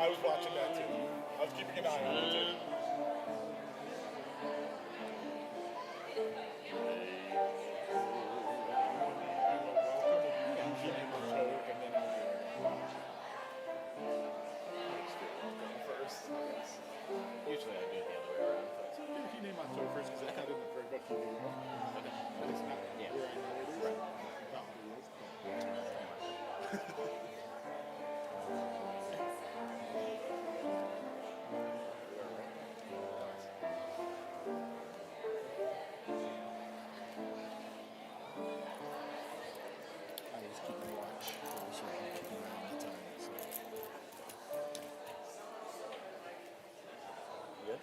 I was watching that too. I was keeping an eye on it too. Usually I do it the other way around. If you name my show first, because I had it in the very book you do. Okay. But it's not Yeah. where I know it is. Right. I was keeping watch. I was sort of keeping an eye on the time. So. Good?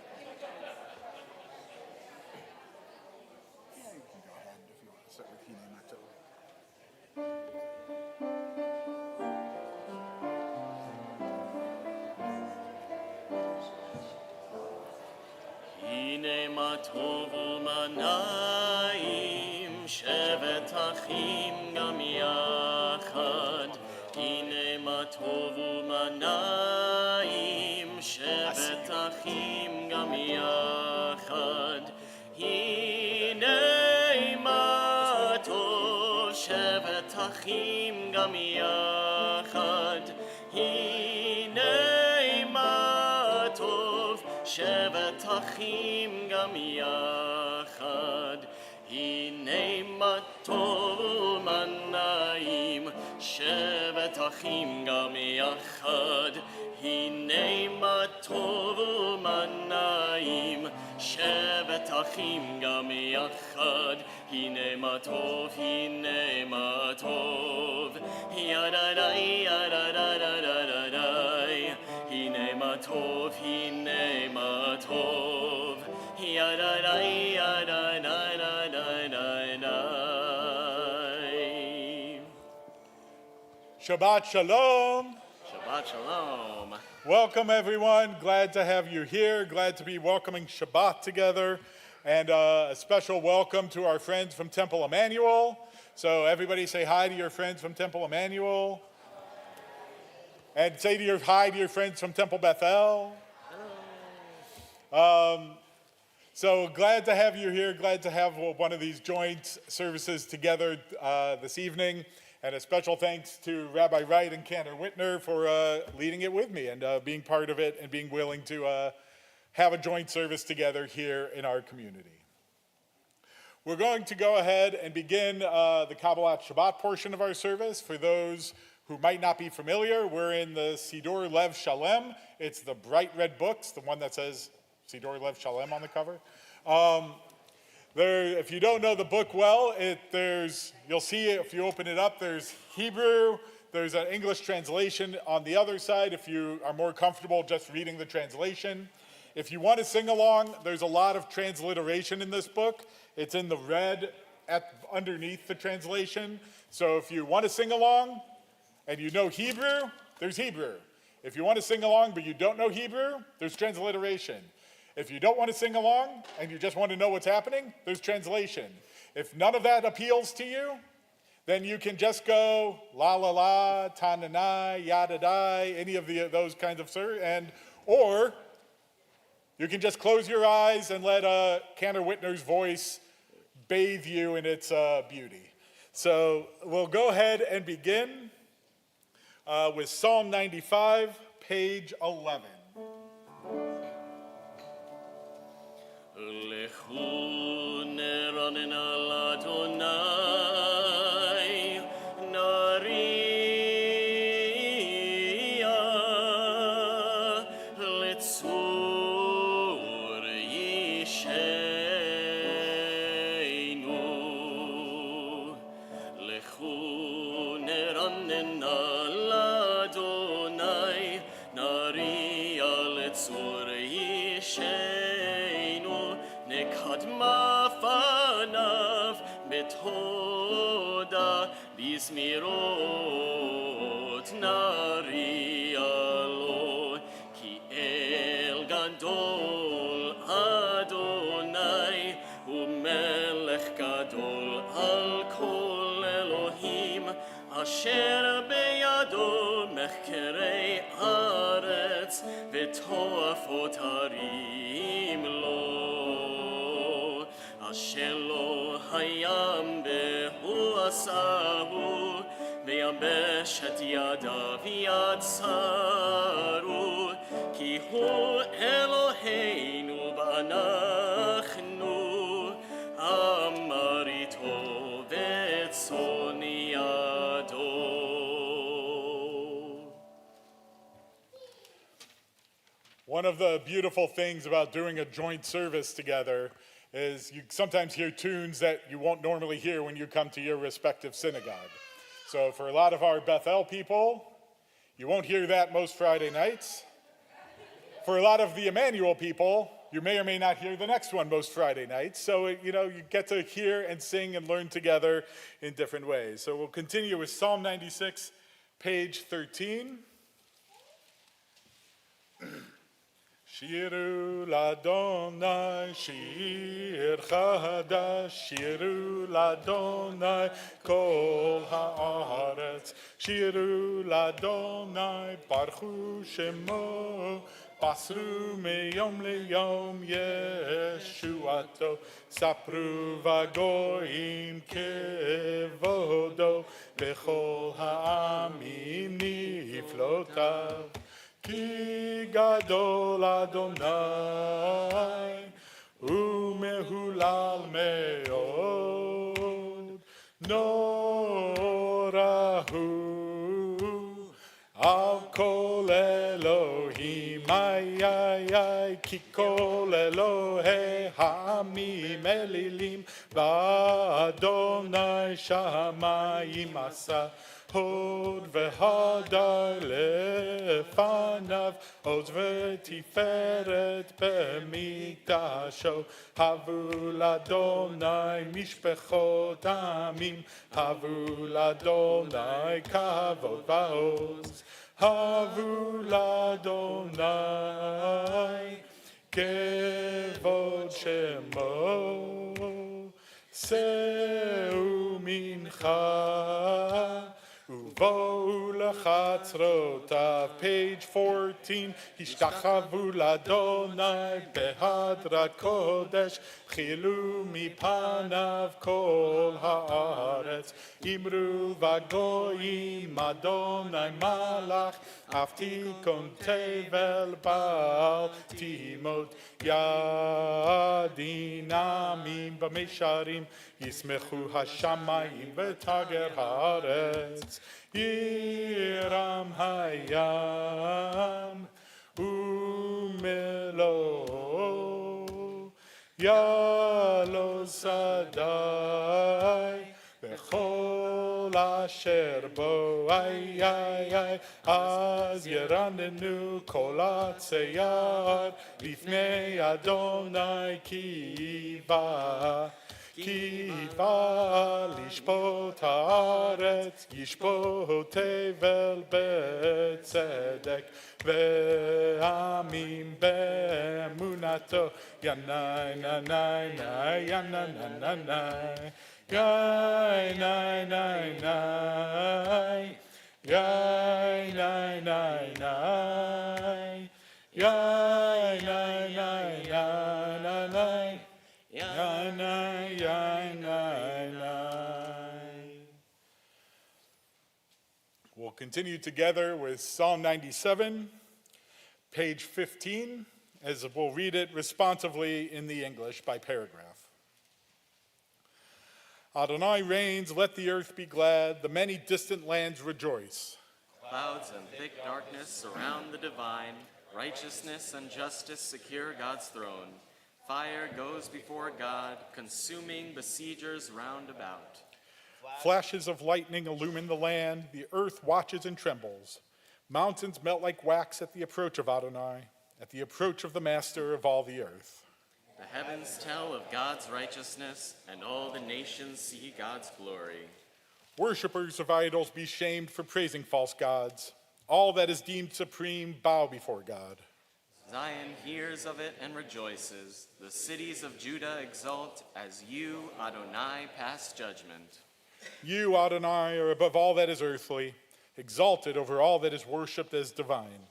Yeah, you can go ahead if you want to start with Hine Mato. הנה מה טוב ומה נעים, שבת אחים גם יחד. הנה מה טוב ומה נעים, שבת אחים גם יחד. הנה מה טוב, שבת אחים גם יחד. הנה מה טוב, שבת אחים גם יחד. הנה מה טוב ומה נעים, שבת אחים גם יחד. הנה מה טוב ומה נעים, שבת אחים גם יחד. הנה מה טוב, הנה מה טוב, ידדי ידדי. הנה מה טוב, הנה מה טוב, ידדי ידדי. Shabbat Shalom. Shabbat Shalom. Welcome, everyone. Glad to have you here. Glad to be welcoming Shabbat together. And a special welcome to our friends from Temple Emanu-El. So everybody say hi to your friends from Temple Emanu-El. And say hi to your friends from Temple Beth-El. So glad to have you here. Glad to have one of these joint services together this evening. And a special thanks to Rabbi Wright and Cantor Whitner for leading it with me and being part of it and being willing to have a joint service together here in our community. We're going to go ahead and begin the Kabbalat Shabbat portion of our service. For those who might not be familiar, we're in the Siddur Lev Shalem. It's the bright red books, the one that says Siddur Lev Shalem on the cover. if you don't know the book well, you'll see it if you open it up. There's Hebrew, there's an English translation on the other side if you are more comfortable just reading the translation. If you want to sing along, there's a lot of transliteration in this book. It's in the red underneath the translation. So if you want to sing along and you know Hebrew, there's Hebrew. If you want to sing along but you don't know Hebrew, there's transliteration. If you don't want to sing along and you just want to know what's happening, there's translation. If none of that appeals to you, then you can just go la la la, ta na na, yada da, any of those kinds of or you can just close your eyes and let Cantor Whitner's voice bathe you in its beauty. So we'll go ahead and begin with Psalm 95, page 11. Lechu neranen al Adonai, nariya letzur yisheinu. Lechu neranen al Adonai, nariya letzur yisheinu. Nekadma fanav betoda bismirot narialo ki el gadol Adonai umelech gadol al kol Elohim asher beyado mechkerei haaretz v'toafot harim lo. אשר לא הים והוא עשהו, ויבשת ידיו יצרו, כי הוא אלוהינו ואנחנו אמר איתו וצאן ידו. One of the beautiful things about doing a joint service together is you sometimes hear tunes that you won't normally hear when you come to your respective synagogue. So for a lot of our Beth-El people, you won't hear that most Friday nights. For a lot of the Emanu-El people, you may or may not hear the next one most Friday nights. So, you get to hear and sing and learn together in different ways. So we'll continue with Psalm 96, page 13. שירו לאדוני שיר חדש, שירו לאדוני כל הארץ, שירו לאדוני ברכו שמו, בסרו מיום ליום ישועתו, ספרו בגויים כבודו, בכל העמים נפלאותיו. כי גדול אדוני ומהולל מאוד, נורא הוא על כל אלוהים, כי כל אלוהי העמים אלילים, ואדוני שמיים עשה. הוד והדר לפניו, עוז ותפארת במקדשו. הבו לאדוני משפחות עמים, הבו לאדוני כבוד ועוז. הבו לאדוני כבוד שמו, שאו מנחה ובואו לחצרותיו. page 14. השתחוו לאדוני בהדרת קודש, חילו מפניו כל הארץ. אמרו בגויים אדוני מלך, אף תיכון תבל בעל תימות. ידין עמים במישרים, ישמחו השמיים ותגר הארץ. ירם הים ומלואו, יעלו שדי, וכל אשר בו, איי איי איי, אז ירננו כל עצי יער, לפני אדוני כי בא לשפוט הארץ, ישפוט תבל בצדק, ועמים באמונתו, ינאי נאי נאי ינאי נאי נאי יאי נאי נאי נאי יאי נאי נאי נאי יאי נאי נאי נאי Yai, nai, yai, nai, nai. We'll continue together with Psalm 97, page 15, as we'll read it responsively in the English by paragraph. Adonai reigns, let the earth be glad, the many distant lands rejoice. Clouds and thick darkness surround the divine. Righteousness and justice secure God's throne. Fire goes before God, consuming besiegers round about. Flashes of lightning illumine the land, the earth watches and trembles. Mountains melt like wax at the approach of Adonai, at the approach of the Master of all the earth. The heavens tell of God's righteousness, and all the nations see God's glory. Worshippers of idols be shamed for praising false gods. All that is deemed supreme bow before God. Zion hears of it and rejoices. The cities of Judah exult as you, Adonai, pass judgment. You, Adonai, are above all that is earthly, exalted over all that is worshipped as divine.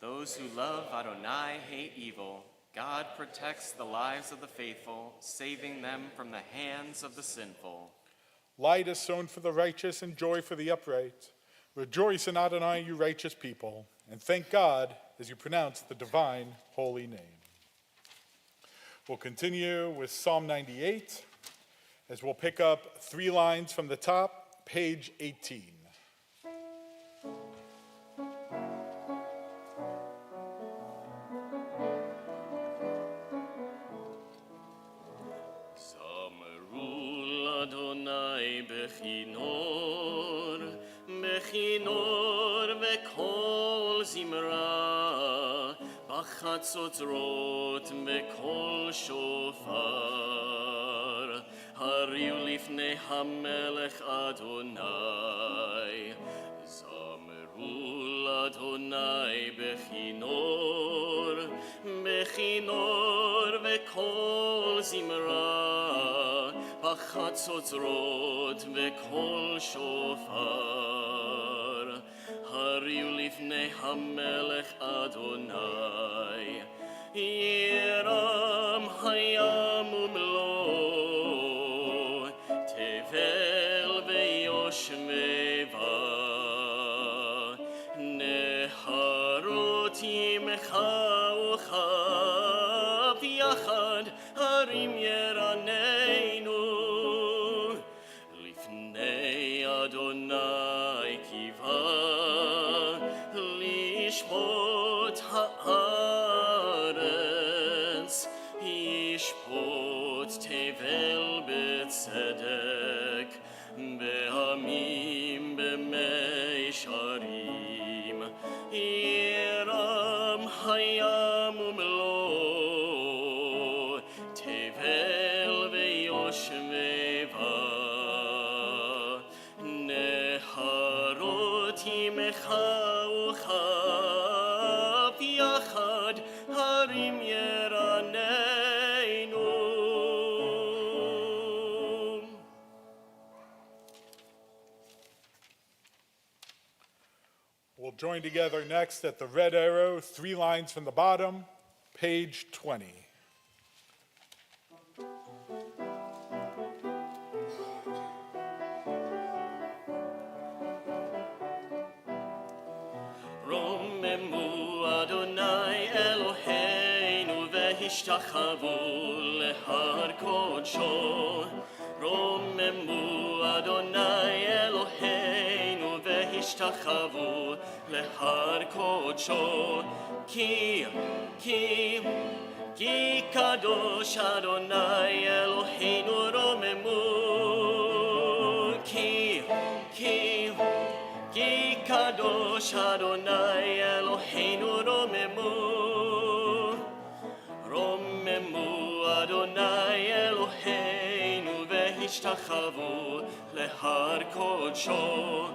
Those who love Adonai hate evil. God protects the lives of the faithful, saving them from the hands of the sinful. Light is sown for the righteous and joy for the upright. Rejoice in Adonai, you righteous people, and thank God as you pronounce the divine holy name. We'll continue with Psalm 98, as we'll pick up 3 lines from the top, page 18. Zamerul Adonai bechinor, bechinor vekol zimra, bachatzotzrot vekol shofar, hariu lifnei hamelech Adonai. Zamerul Adonai bechinor, bechinor vekol zimra, bachatzotzrot vekol shofar, hariu lifnei hamelech Adonai. Yeram hayam umlo, tevel veyoshmeva, neharot yimecha uchav yachad, harim yeraneinu, lifnei Adonai kiva, lishpot haaretz, yishpot tevel betzedek, be'amim be'meisharim, yeram hayam umlo, tevel veyoshmeva, neharot yimecha uchav yachad, harim yeraneinu. We'll join together next at the red arrow, 3 lines from the bottom, page 20. רוממו אדוני אלוהינו והשתחוו להר קודשו. רוממו אדוני אלוהינו והשתחוו להר קודשו. כי כי קדוש אדוני אלוהינו רוממו, כי קדוש אדוני אלוהינו רוממו אדוני אלוהינו והשתחוו להר קודשו,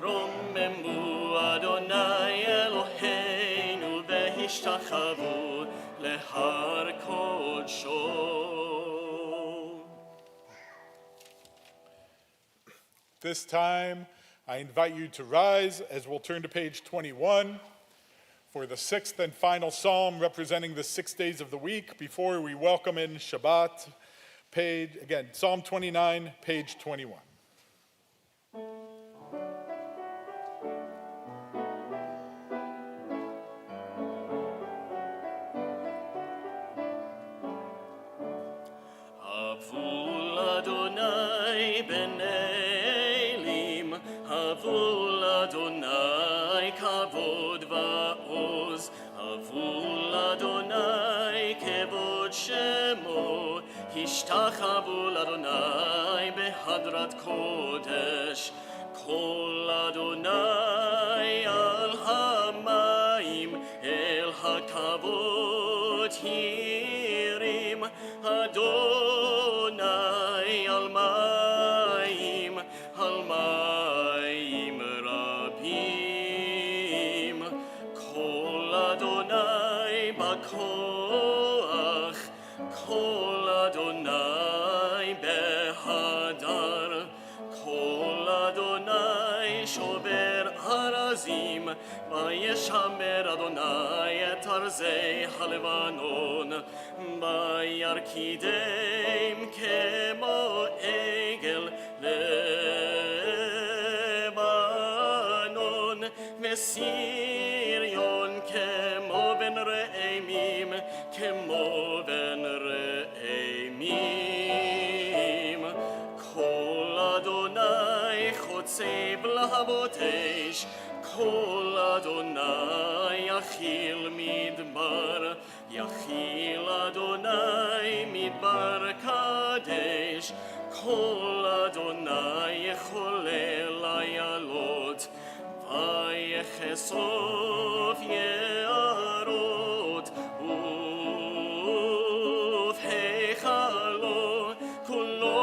רוממו אדוני אלוהינו והשתחוו להר קודשו. This time, I invite you to rise as we'll turn to page 21 for the sixth and final psalm representing the 6 days of the week before we welcome in Shabbat. Page, again, Psalm 29, page 21. Havul Adonai b'nelim, Havul Adonai kavod va'oz, Havul Adonai kevod shemo, Hishtachavu Adonai behadrat kodesh, Kol Adonai al hamayim el hakavod hirim, Adonai al mayim rabim, Kol Adonai bakoach, Kol Adonai behadar, Kol Adonai shober harazim, Vayeshamer Adonai et arzei halevanon, Vayarkidem kemo egel Lebanon, Vesirion kemo ben re'emim, kemo ben re'emim, Kol Adonai chotzeb lahabotesh, Kol Adonai yachil midbar, Yachil Adonai midbar kadesh, Kol Adonai yecholel ayalot, Vayechesov ye'arot, uv'heichalo, kulo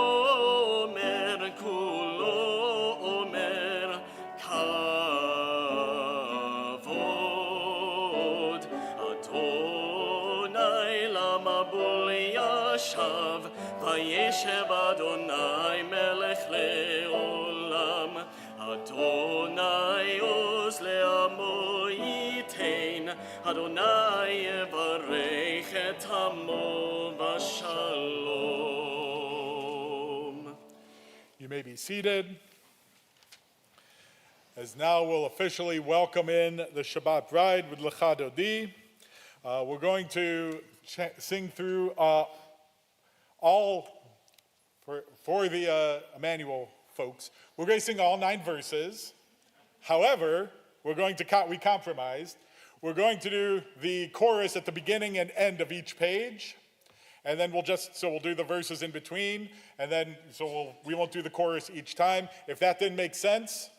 omer, kavod, Adonai lamabul yashav, Vayeshev Adonai melech le'olam, Adonai oz le'amo yitein, Adonai yevarech et amo v'shalom. You may be seated. As now we'll officially welcome in the Shabbat bride with Lecha Dodi. We're going to sing through all, for the Emanu-El folks, we're going to sing all 9 verses. However, we compromised. We're going to do the chorus at the beginning and end of each page. And then we'll do the verses in between. And then, we won't do the chorus each time. If that didn't make sense,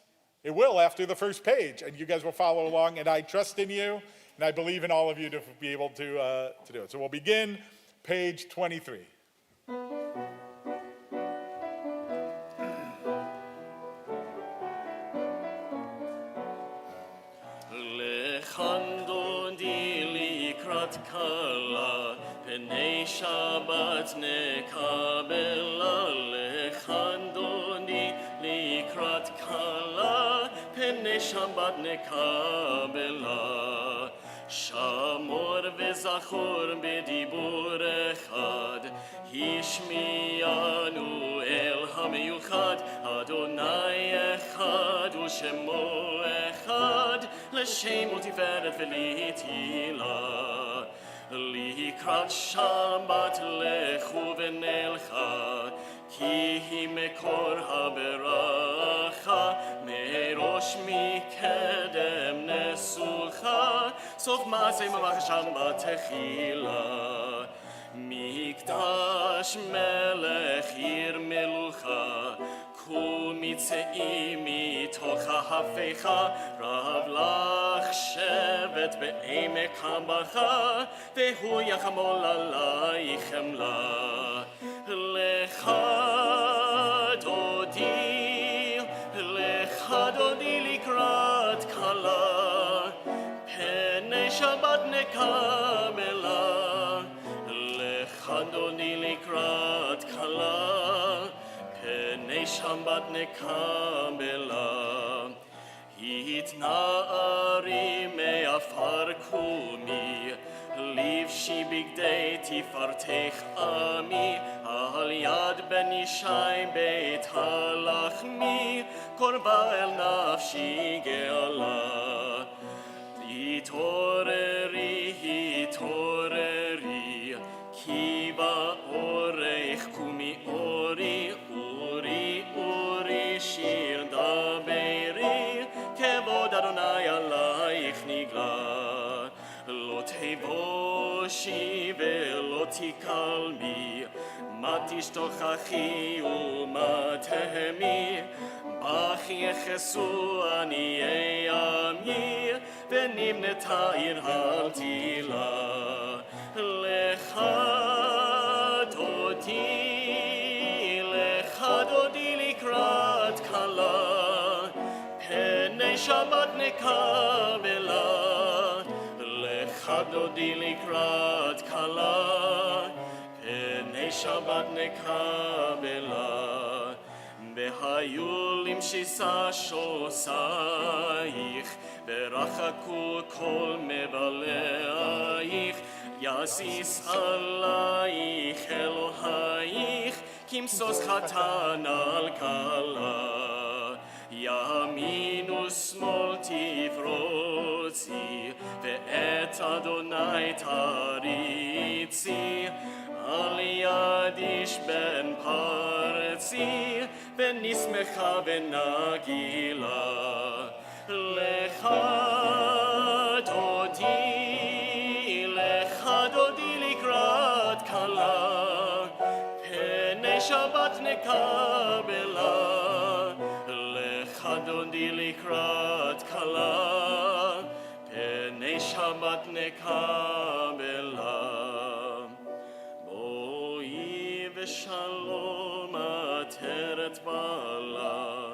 it will after the first page. And you guys will follow along. And I trust in you. And I believe in all of you to be able to do it. So we'll begin page 23. Kala, Penei Shabbat nekabela, Lechandoni likrat kala, Penei Shabbat nekabela, Shamor vezachor bedibur echad, Emanu-El hamiyuchad, Adonai echad u'shemo echad, L'shem u'tiferet v'litila. Likrat Shabbat lechu v'nelcha, ki hi mekor haberacha, merosh mikedem nesucha, sof ma'aseh mamach Shabbat techila. מקדש מלך עיר מלוכה, קומי צאי מתוך ההפיכה, רב לך שבט בעמק הבכה, והוא יחמול עלייך חמלה. לך דודי, לך דודי לקראת כלה, פני שבת נקבלה. לך דודי לקראת כלה, פני שבת נקבלה. התנערי מעפר קומי, לבשי בגדי תפארתך עמי, על יד בן ישי בית הלחמי, קורבה אל נפשי גאלה. התעוררי, התעוררי, כי באורך קומי אורי, אורי, אורי, שיר דברי, כבוד אדוני עלייך נגלה. לא תבושי ולא תקלמי, מה תשתוכחי ומה תהמי, בך יחסו עניי עמי, ונבנתה עיר על תילה. לך דודי, לך דודי לקראת כלה, פני שבת נקבלה. לך דודי לקראת כלה, פני שבת נקבלה. והיו למשיסה שוסייך, ורחקו כל מבלעייך, יסיס עלייך אלוהייך, כמסוס חתן על כלה. ימין ושמאל תפרוצי, ואת אדוני תריצי, על יד איש בן פרצי, ונשמחה ונגילה. לך דודי, לך דודי לקראת כלה, פני שבת נקבלה. לך דודי לקראת כלה, פני שבת נקבלה. בואי ושלום עטרת בעלה,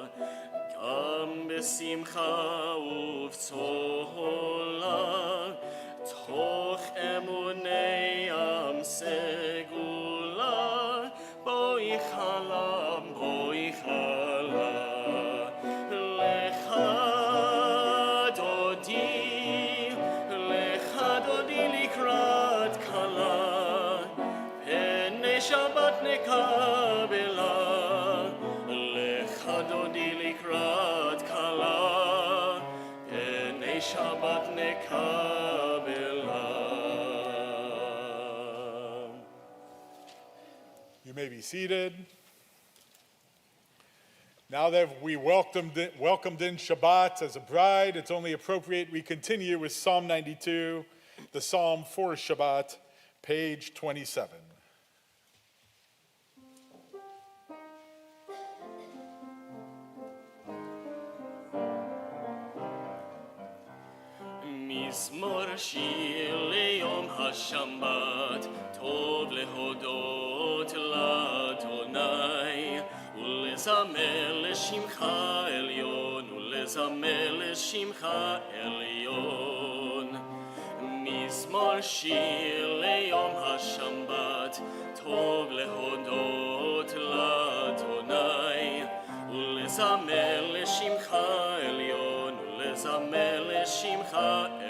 גם בשמחה ובצהלה, תוך אמוני עם סגולה, בואי חלה, בואי חלה. לך דודי, לך דודי לקראת כלה, פני שבת נקבלה. לך דודי לקראת כלה, פני שבת נקבלה. You may be seated. Now that we welcomed in Shabbat as a bride, it's only appropriate we continue with Psalm 92, the Psalm for Shabbat, page 27. מזמור שיר ליום השבת, טוב להודות לאדוני, ולזמר לשמך עליון, ולזמר לשמך עליון. מזמור שיר ליום השבת, טוב להודות לאדוני, ולזמר לשמך עליון, ולזמר לשמך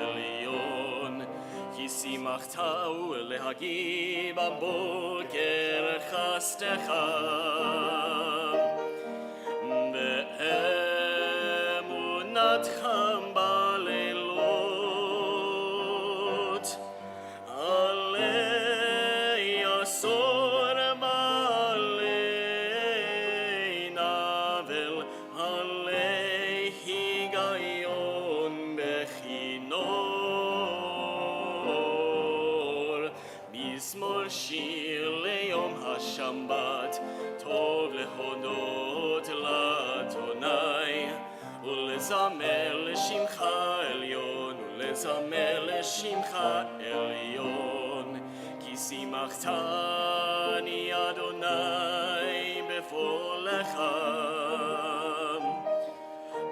עליון. כי שימחת ולהגיד בבוקר חסדך, באמונתך בלילות, עלי עשור ועלי נבל, עלי היגיון בכינור. מזמור שיר להודות לאדוני ולזמר לשמך עליון ולזמר לשמך עליון כי שימחתני אדוני בפועלך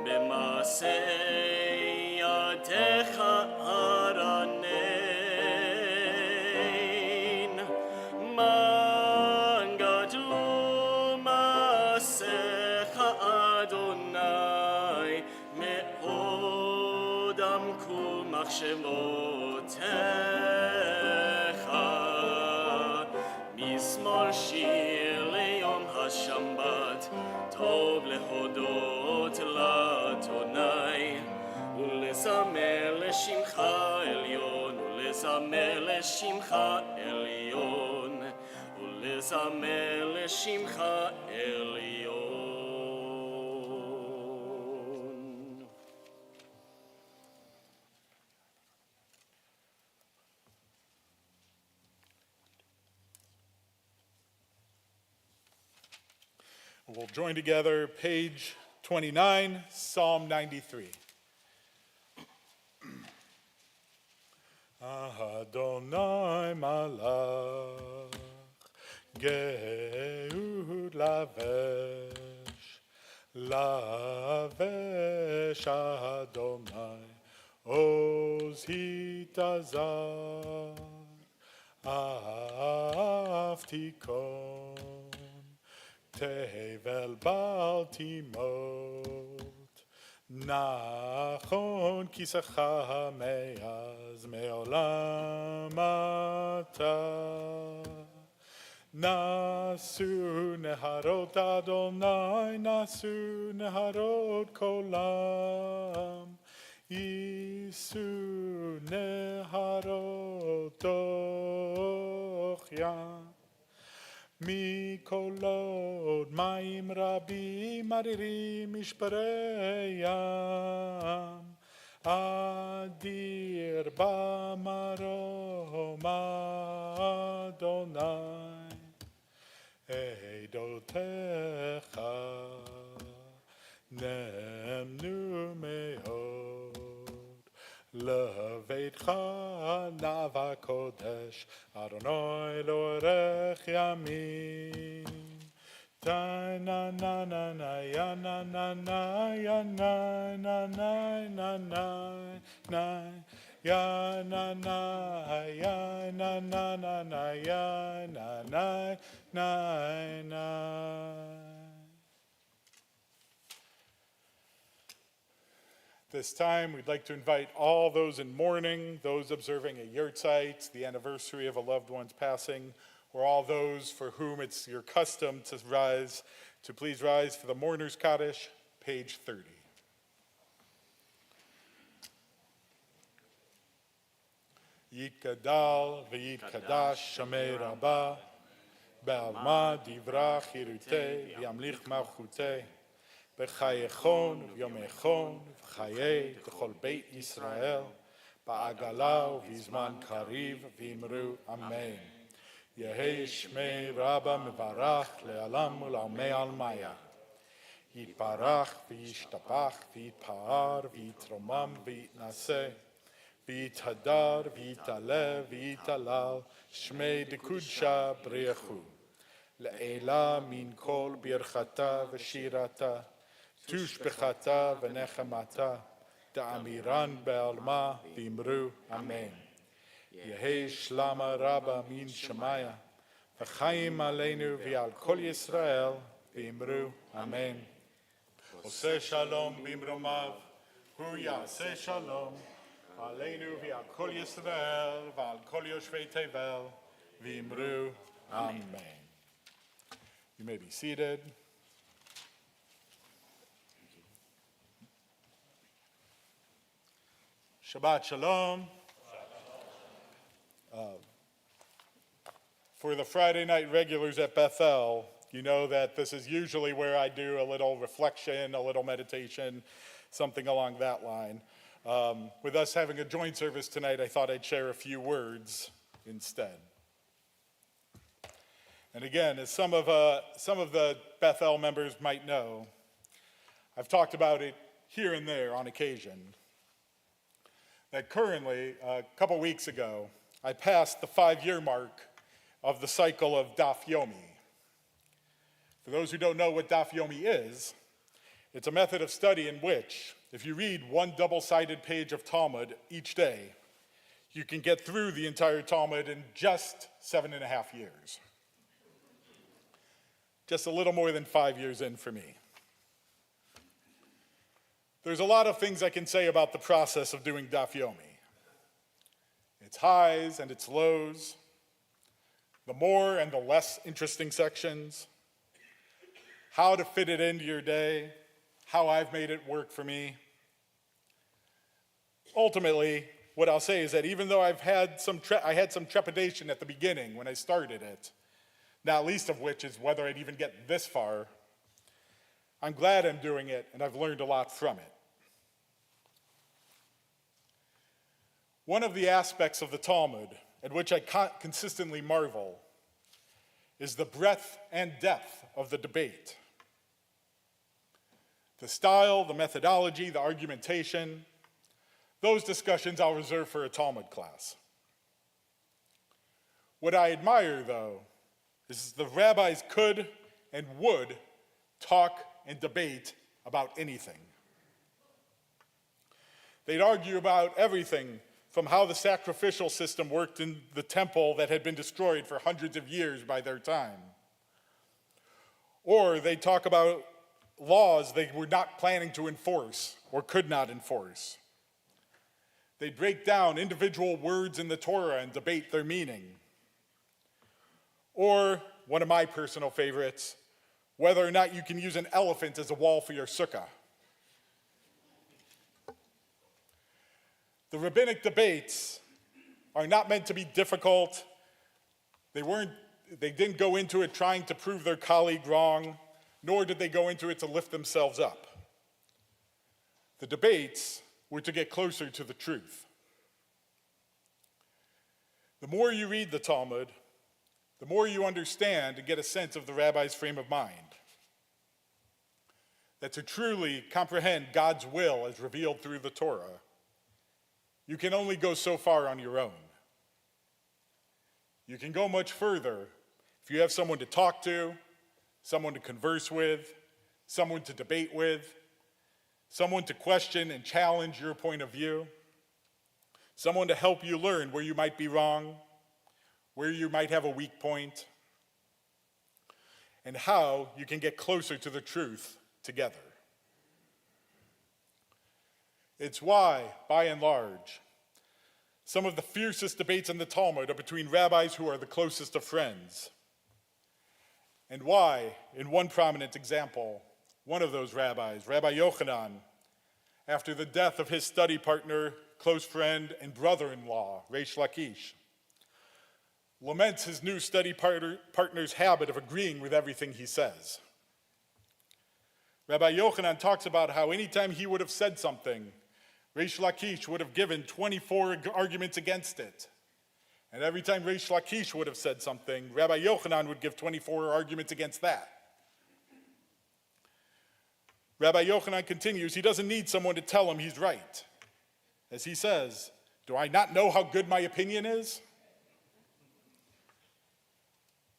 במעשה ידיך הרנן מן גדלו מעשיך אדוני מאוד עמקו מחשבותיך מזמור שיר ליום השבת טוב להודות לאדוני ולזמר לשמך עליון ולזמר לשמך עליון ולזמר לשמך עליון. We'll join together, page 29, Psalm 93. Adonai malach, Gehud lavesh, lavesh Adonai, Oz hitazar, Aftikon. Tevel bal timot, nachon kisacha me'az me'olam ata. Nasu neharot Adonai, nasu neharot kolam, Yisu neharot tochyan. מקולות מים רבים מרירים משברי ים, אדיר במרום אדוני, עדותיך נאמנו מאוד. לביתך נאווה קודש, אדוני לאורך ימים. תה נה נה נה נה יה נה נה נה יה נה נה נה נה נה יה נה נה יה נה נה נה נה יה נה נה נה נה. This time, we'd like to invite all those in mourning, those observing a yahrzeit, the anniversary of a loved one's passing, or all those for whom it's your custom to rise, to please rise for the Mourner's Kaddish, page 30. Yitgadal v'yitkadash shamei rabbah, be'alma divra chirutei v'yamlich malchutei, בחייכון וביומייכון וחיי ככל בית ישראל בעגלה ובזמן קריב ואמרו אמן. יהי שמי רבא מברך לעולם ולעולמי עלמיה. יתברך וישתבח ויתפאר ויתרומם ויתנשא ויתהדר ויתעלה ויתהלל שמי דקודשא בריחו. לעילה מן כל ברכתה ושירתה תושבחתה ונחמתה, דאמירן בעלמה ואמרו אמן. יהי שלמה רבה מן שמיה, וחיים עלינו ועל כל ישראל, ואמרו אמן. עושה שלום במרומיו, הוא יעשה שלום, עלינו ועל כל ישראל, ועל כל יושבי תבל, ואמרו אמן. You may be seated. Shabbat Shalom. For the Friday night regulars at Beth-El, you know that this is usually where I do a little reflection, a little meditation, something along that line. With us having a joint service tonight, I thought I'd share a few words instead. And again, as some of the Beth-El members might know, I've talked about it here and there on occasion, that currently, a couple weeks ago, I passed the 5-year mark of the cycle of Daf Yomi. For those who don't know what Daf Yomi is, it's a method of study in which, if you read one double-sided page of Talmud each day, you can get through the entire Talmud in just 7.5 years. Just a little more than 5 years in for me. There's a lot of things I can say about the process of doing Daf Yomi. Its highs and its lows, the more and the less interesting sections, how to fit it into your day, how I've made it work for me. Ultimately, what I'll say is that even though I had some trepidation at the beginning when I started it, not least of which is whether I'd even get this far, I'm glad I'm doing it and I've learned a lot from it. One of the aspects of the Talmud at which I consistently marvel is the breadth and depth of the debate. The style, the methodology, the argumentation, those discussions I'll reserve for a Talmud class. What I admire, though, is the rabbis could and would talk and debate about anything. They'd argue about everything from how the sacrificial system worked in the temple that had been destroyed for hundreds of years by their time. Or they'd talk about laws they were not planning to enforce or could not enforce. They'd break down individual words in the Torah and debate their meaning. Or, one of my personal favorites, whether or not you can use an elephant as a wall for your sukkah. The rabbinic debates are not meant to be difficult. They didn't go into it trying to prove their colleague wrong, nor did they go into it to lift themselves up. The debates were to get closer to the truth. The more you read the Talmud, the more you understand and get a sense of the rabbi's frame of mind. That to truly comprehend God's will as revealed through the Torah, you can only go so far on your own. You can go much further if you have someone to talk to, someone to converse with, someone to debate with, someone to question and challenge your point of view, someone to help you learn where you might be wrong, where you might have a weak point, and how you can get closer to the truth together. It's why, by and large, some of the fiercest debates in the Talmud are between rabbis who are the closest of friends. And why, in one prominent example, one of those rabbis, Rabbi Yochanan, after the death of his study partner, close friend, and brother-in-law, Reish Lakish, laments his new study partner's habit of agreeing with everything he says. Rabbi Yochanan talks about how anytime he would have said something, Reish Lakish would have given 24 arguments against it. And every time Reish Lakish would have said something, Rabbi Yochanan would give 24 arguments against that. Rabbi Yochanan continues, he doesn't need someone to tell him he's right. As he says, do I not know how good my opinion is?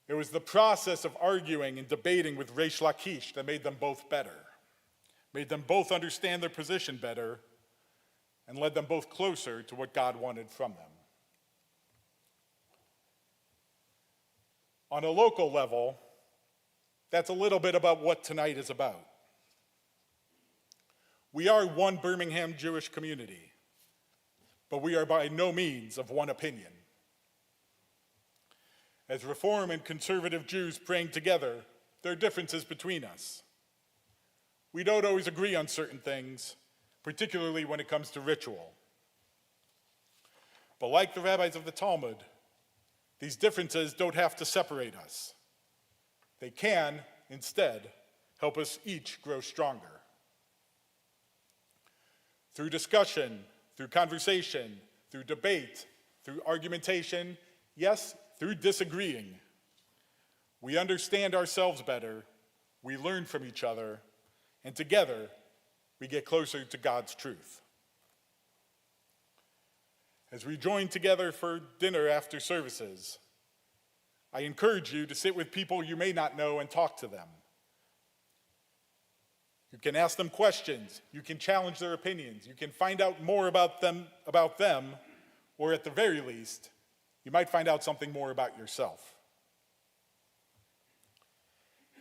It was the process of arguing and debating with Reish Lakish that made them both better, made them both understand their position better, and led them both closer to what God wanted from them. On a local level, that's a little bit about what tonight is about. We are one Birmingham Jewish community, but we are by no means of one opinion. As Reform and conservative Jews praying together, there are differences between us. We don't always agree on certain things, particularly when it comes to ritual. But like the rabbis of the Talmud, these differences don't have to separate us. They can, instead, help us each grow stronger. Through discussion, through conversation, through debate, through argumentation, yes, through disagreeing, We understand ourselves better, we learn from each other, and together we get closer to God's truth. As we join together for dinner after services, I encourage you to sit with people you may not know and talk to them. You can ask them questions, you can challenge their opinions, you can find out more about them, or at the very least, you might find out something more about yourself.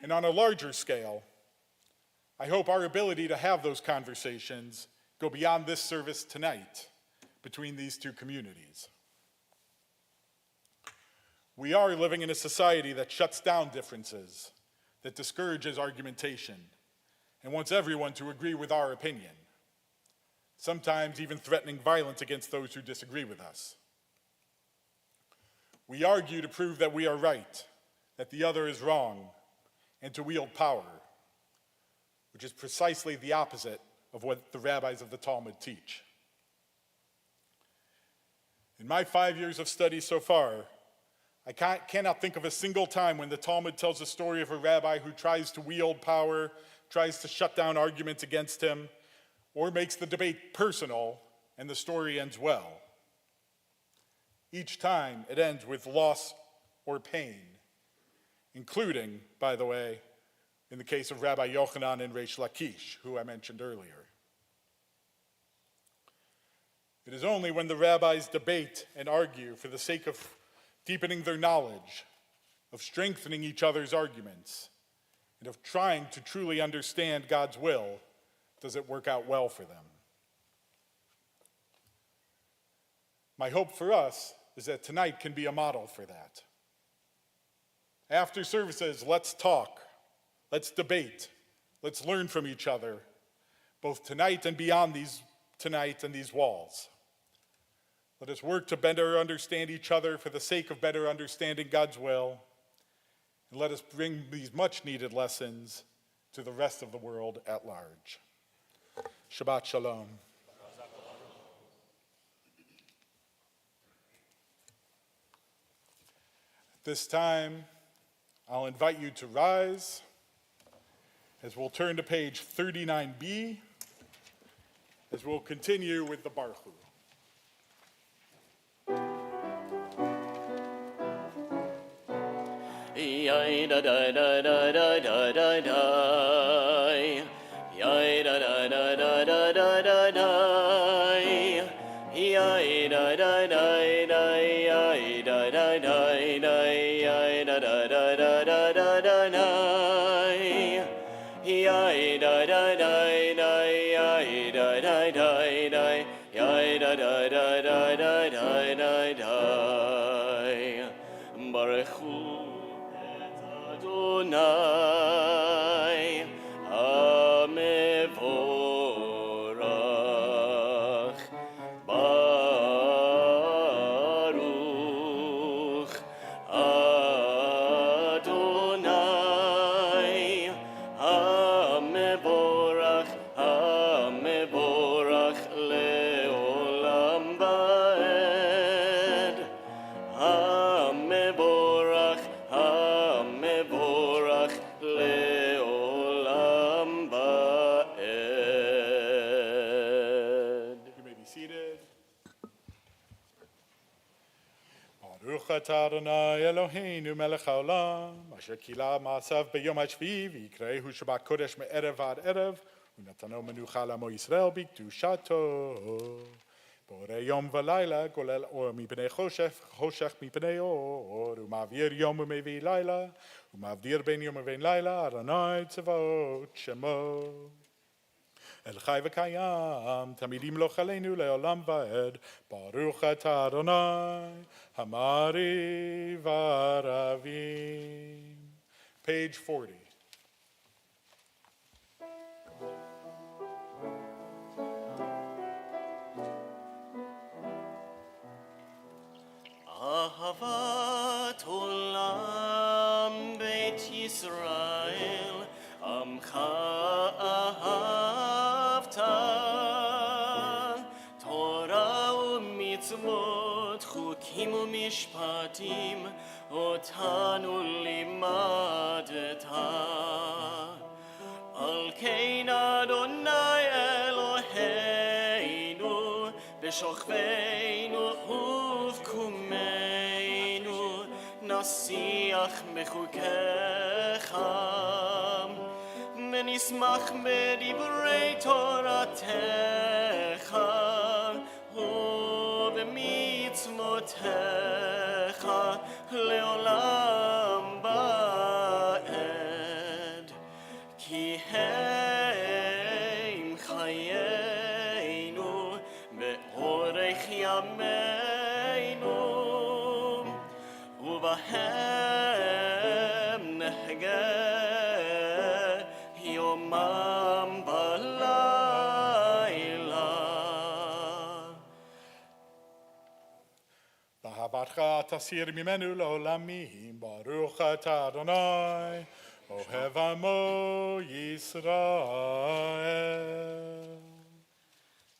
And on a larger scale, I hope our ability to have those conversations go beyond this service tonight between these two communities. We are living in a society that shuts down differences, that discourages argumentation, and wants everyone to agree with our opinion, sometimes even threatening violence against those who disagree with us. We argue to prove that we are right, that the other is wrong, and to wield power, which is precisely the opposite of what the rabbis of the Talmud teach. In my 5 years of study so far, I cannot think of a single time when the Talmud tells a story of a rabbi who tries to wield power, tries to shut down arguments against him, or makes the debate personal, and the story ends well. Each time it ends with loss or pain, including, by the way, in the case of Rabbi Yochanan and Reish Lakish, who I mentioned earlier. It is only when the rabbis debate and argue for the sake of deepening their knowledge, of strengthening each other's arguments, and of trying to truly understand God's will, does it work out well for them. My hope for us is that tonight can be a model for that. After services, let's talk, let's debate, let's learn from each other, both tonight and beyond tonight and these walls. Let us work to better understand each other for the sake of better understanding God's will, and let us bring these much-needed lessons to the rest of the world at large. Shabbat Shalom. At this time, I'll invite you to rise as we'll turn to page 39b, as we'll continue with the Baruch Hu. Yai da da da da da da da da. Yai da da da da da da da da. Yai da da da da. Yai da da da da. Yai da da da da da da da da. Yai da da da da. Yai da da da da. Yai da da da da da da da. Baruch Hu Adonai HaMevorach Baruch Adonai HaMevorach HaMevorach Leolam Vaed HaMevorach HaMevorach Leolam Vaed. You may be seated. Baruch atah Adonai Eloheinu melech haolam, asher kila ma'asav b'yom hashvi'i v'yikrehu Shabbat kodesh me'erev v'ad erev, u'natano menucha l'amo Yisrael b'kedushato. Borei yom v'layla golel or mipnei choshech mipnei or, u'ma'avir yom u'mevii layla, u'ma'avdir ben yom u'ben layla, Adonai tzavot shemo. El chai v'kayam, tamidim lo chaleinu le'olam va'ed, Baruch atah Adonai, Hamari v'aravim. Page 40. Ahavat olam Beit Yisrael, Amcha ahavta, Torah u'mitzvot, chukim u'mishpatim, אותנו לימדת. על כן אדוני אלוהינו, בשוכבנו ובקומנו, נשיח מחוקיך, ונשמח בדברי תורתך, ובמצוותיך לעולם ועד. כי הם חיינו באורך ימינו, ובהם נחגה יומם בלילה. באהבתך תסיר ממנו לעולמים, ברוך אתה אדוני, אוהב עמו ישראל.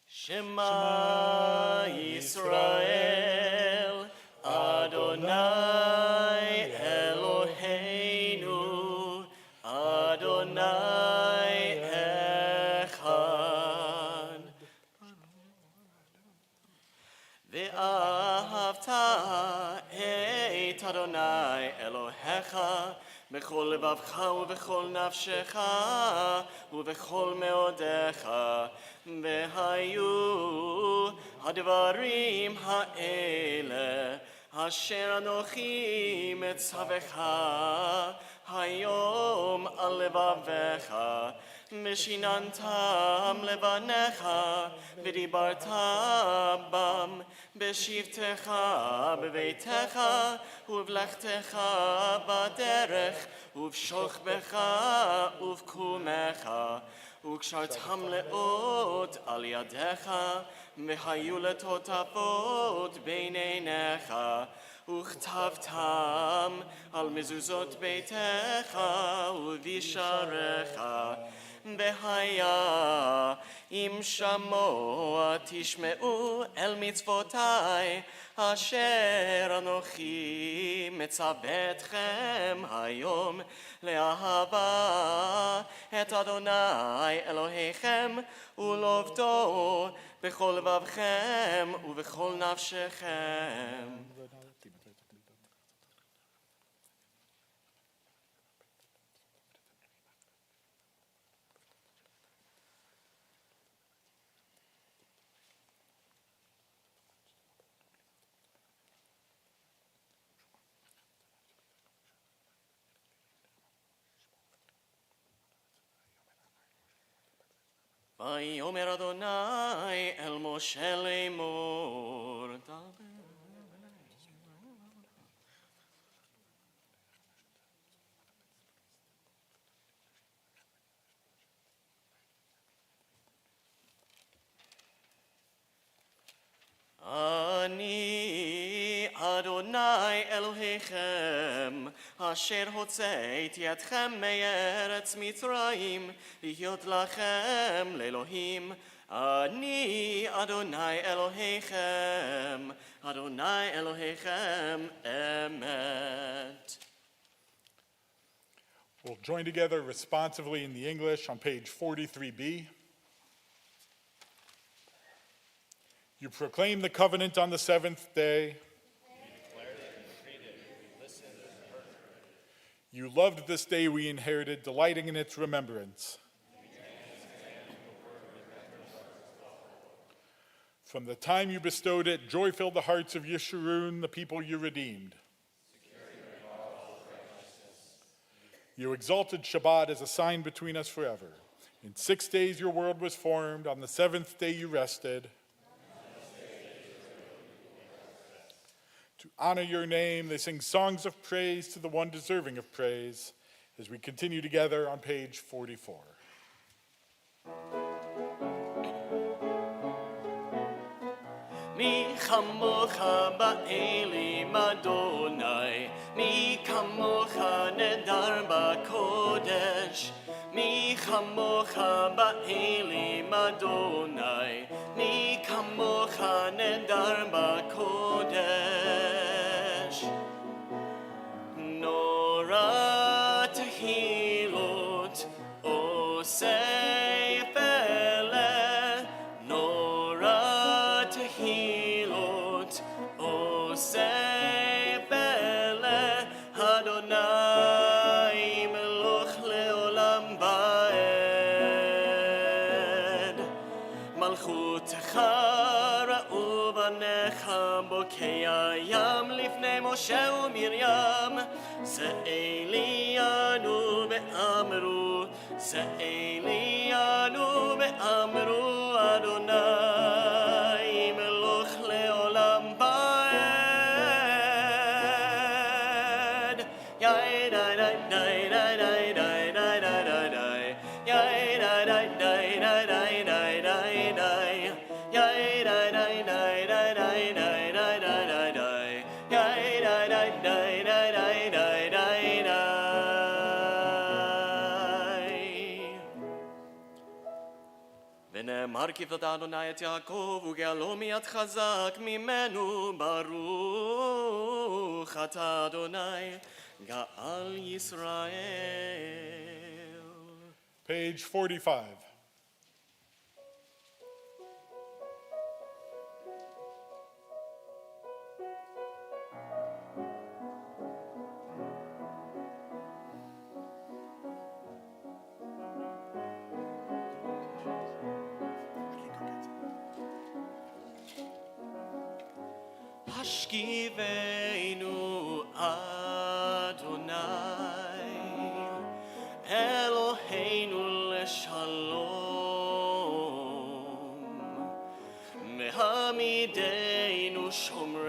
שמע ישראל, אדוני אלוהינו, אדוני אחד. ואהבת את אדוני אלוהיך בכל לבבך ובכל נפשך ובכל מאודיך. והיו הדברים האלה אשר אנוכי מצווך היום על לבביך, ושיננתם לבניך ודיברת בם בשבתך בביתך ובלכתך בדרך ובשוכבך ובקומך, וקשרתם לאות על ידיך, והיו לטוטפות בין עיניך, וכתבתם על מזוזות ביתך ובשעריך. והיה אם שמוע תשמעו אל מצוותי אשר אנוכי מצווה אתכם היום, לאהבה את אדוני אלוהיכם ולעובדו בכל לבבכם ובכל נפשכם. ויאמר אדוני אל משה לאמור, אני אדוני אלוהיכם אשר הוצאתי אתכם מארץ מצרים להיות לכם לאלוהים. אני אדוני אלוהיכם, אדוני אלוהיכם אמת. We'll join together responsively in the English on page 43B. You proclaim the covenant on the seventh day. You loved this day we inherited, delighting in its remembrance. From the time you bestowed it, joy filled the hearts of Yeshurun, the people you redeemed. You exalted Shabbat as a sign between us forever. In 6 days your world was formed. On the seventh day you rested. To honor your name, they sing songs of praise to the one deserving of praise, as we continue together on page 44. מי כמוך באלים אדוני, מי כמוך נדר בקודש, מי כמוך באלים אדוני, מי כמוך נדר בקודש. pele nora tehilot osei pele Adonai meloch leolam vaed Malchutecha ra'u banecha bokei hayam lifnei Moshe uMiriam Ze'elianu be'amru Ze'elianu be'amru Adonai meloch leolam vaed Yai dai dai dai dai dai dai dai dai dai dai Yai dai dai dai dai dai dai dai dai Yai dai dai dai dai dai dai dai dai dai dai Yai dai dai dai dai dai dai dai dai ונאמר כבדת אדוני את יעקב וגאלו מיד חזק ממנו ברוך אתה אדוני גאל ישראל. Page 45. השכיבנו אדוני אלוהינו לשלום מהעמידנו שומרנו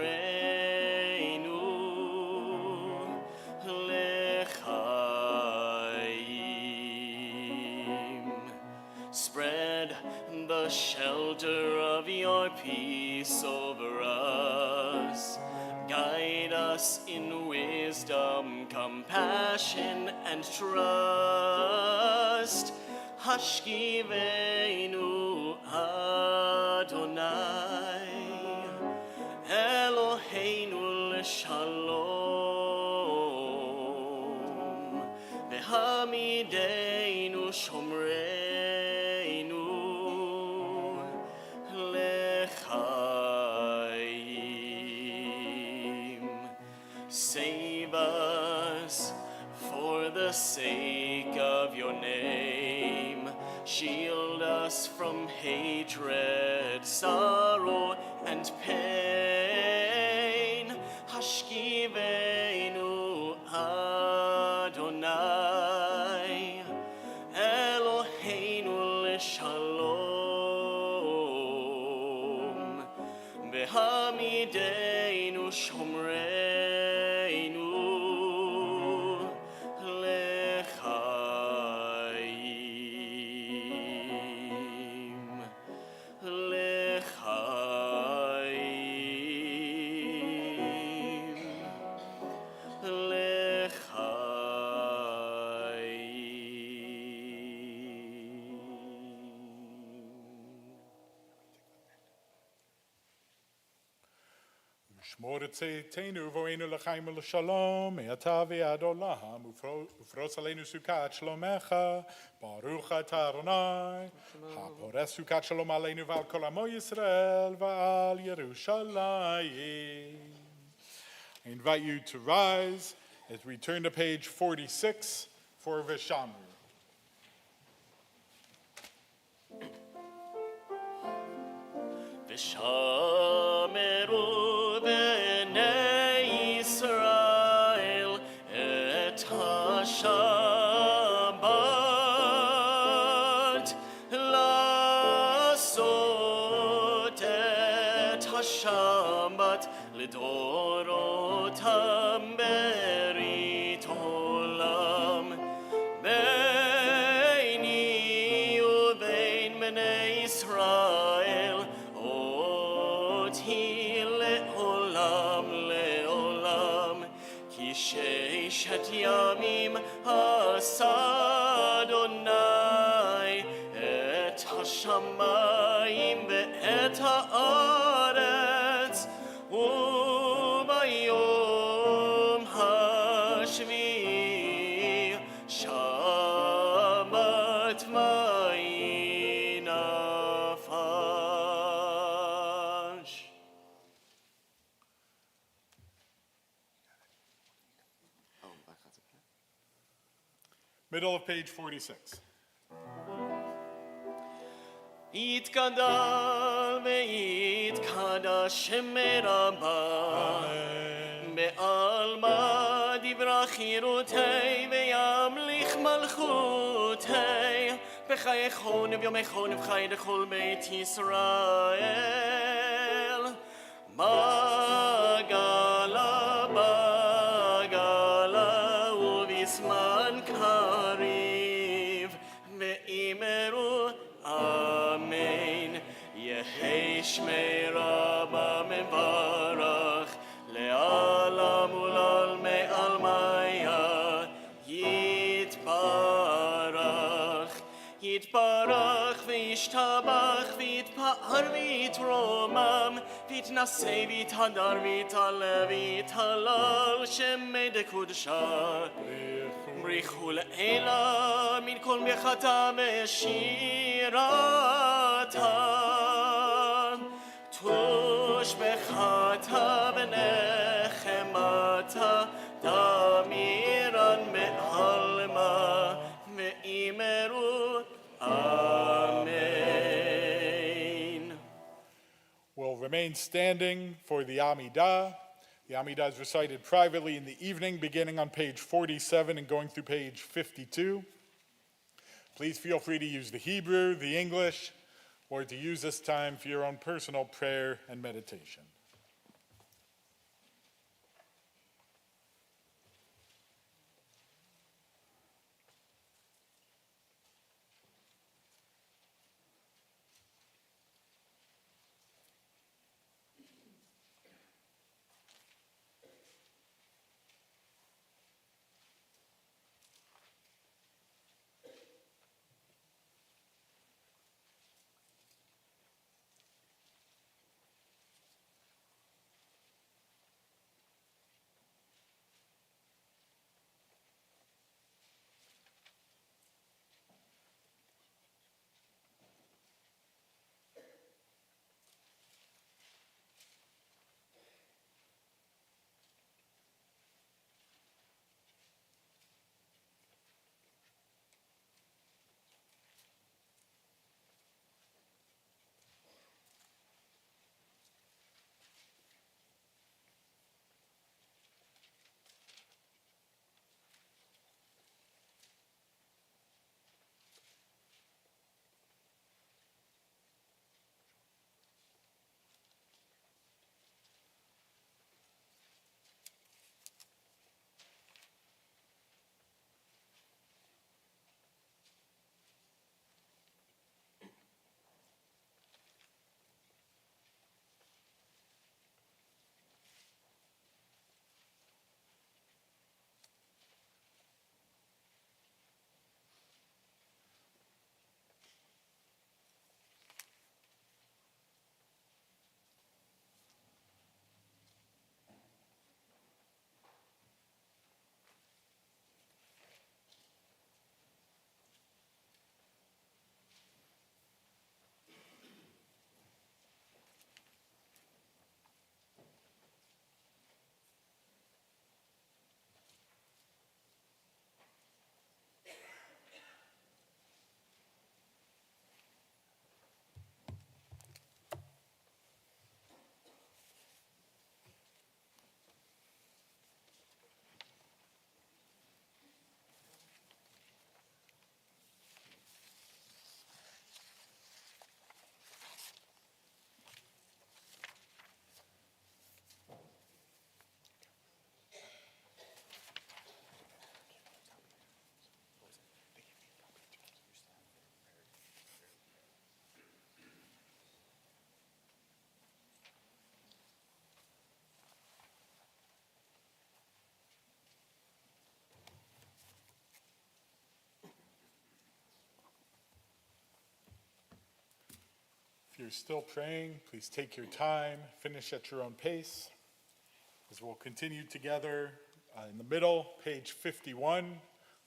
לחיים. Spread the shelter of your peace over us. Guide us in wisdom, compassion, and trust. Hashkivenu Adonai, Eloheinu l'shalom, v'hamideinu shomreinu l'chaim. Save us for the sake of your name. Shield us from hatred, sorrow, and pain. Hashkivenu Adonai, Eloheinu l'shalom, v'hamideinu shomreinu l'chaim, Shmor tzeitenu vo'enu l'chaim u'l'shalom, me'ata ve'ad olam, ufros aleinu sukat shlomecha, baruch atah Adonai, hapores sukat shalom aleinu v'al kol amo Yisrael v'al Yerushalayim. I invite you to rise as we turn to page 46 for Vishamru. ושמרו בני ישראל את השבת לעשות את השבת לדורותם ברית עולם ביני ובין בני ישראל אותי לעולם לעולם כי ששת ימים עשה אדוני את השמיים ואת הארץ וביום השביעי שבת נפש. Middle of page 46. יתגדל ויתקדש שם רבה, בעלמא דברה חירותי וימליך מלכותי, בחייכון וביומכון ובחיי לכל בית ישראל. בגלה בגלה ובזמן קריב, ואמרו אמן. יהי שמי רבה מברך, לעולם ולעלמי עלמיה יתברך. יתברך וישתבח ויתפאר ויתרומם, ויתנשא ויתהדר ויתעלה ויתהלל שמי דקודשה. בריחו לאלה מן כל מלאכתה ושירתה, תושבחתה ונחמתה, תמירן מעלמה, ואמרו amen. We'll remain standing for the Amidah. The Amidah is recited privately in the evening, beginning on page 47 and going through page 52. Please feel free to use the Hebrew, the English, or to use this time for your own personal prayer and meditation. If you're still praying, please take your time, finish at your own pace, as we'll continue together in the middle, page 51,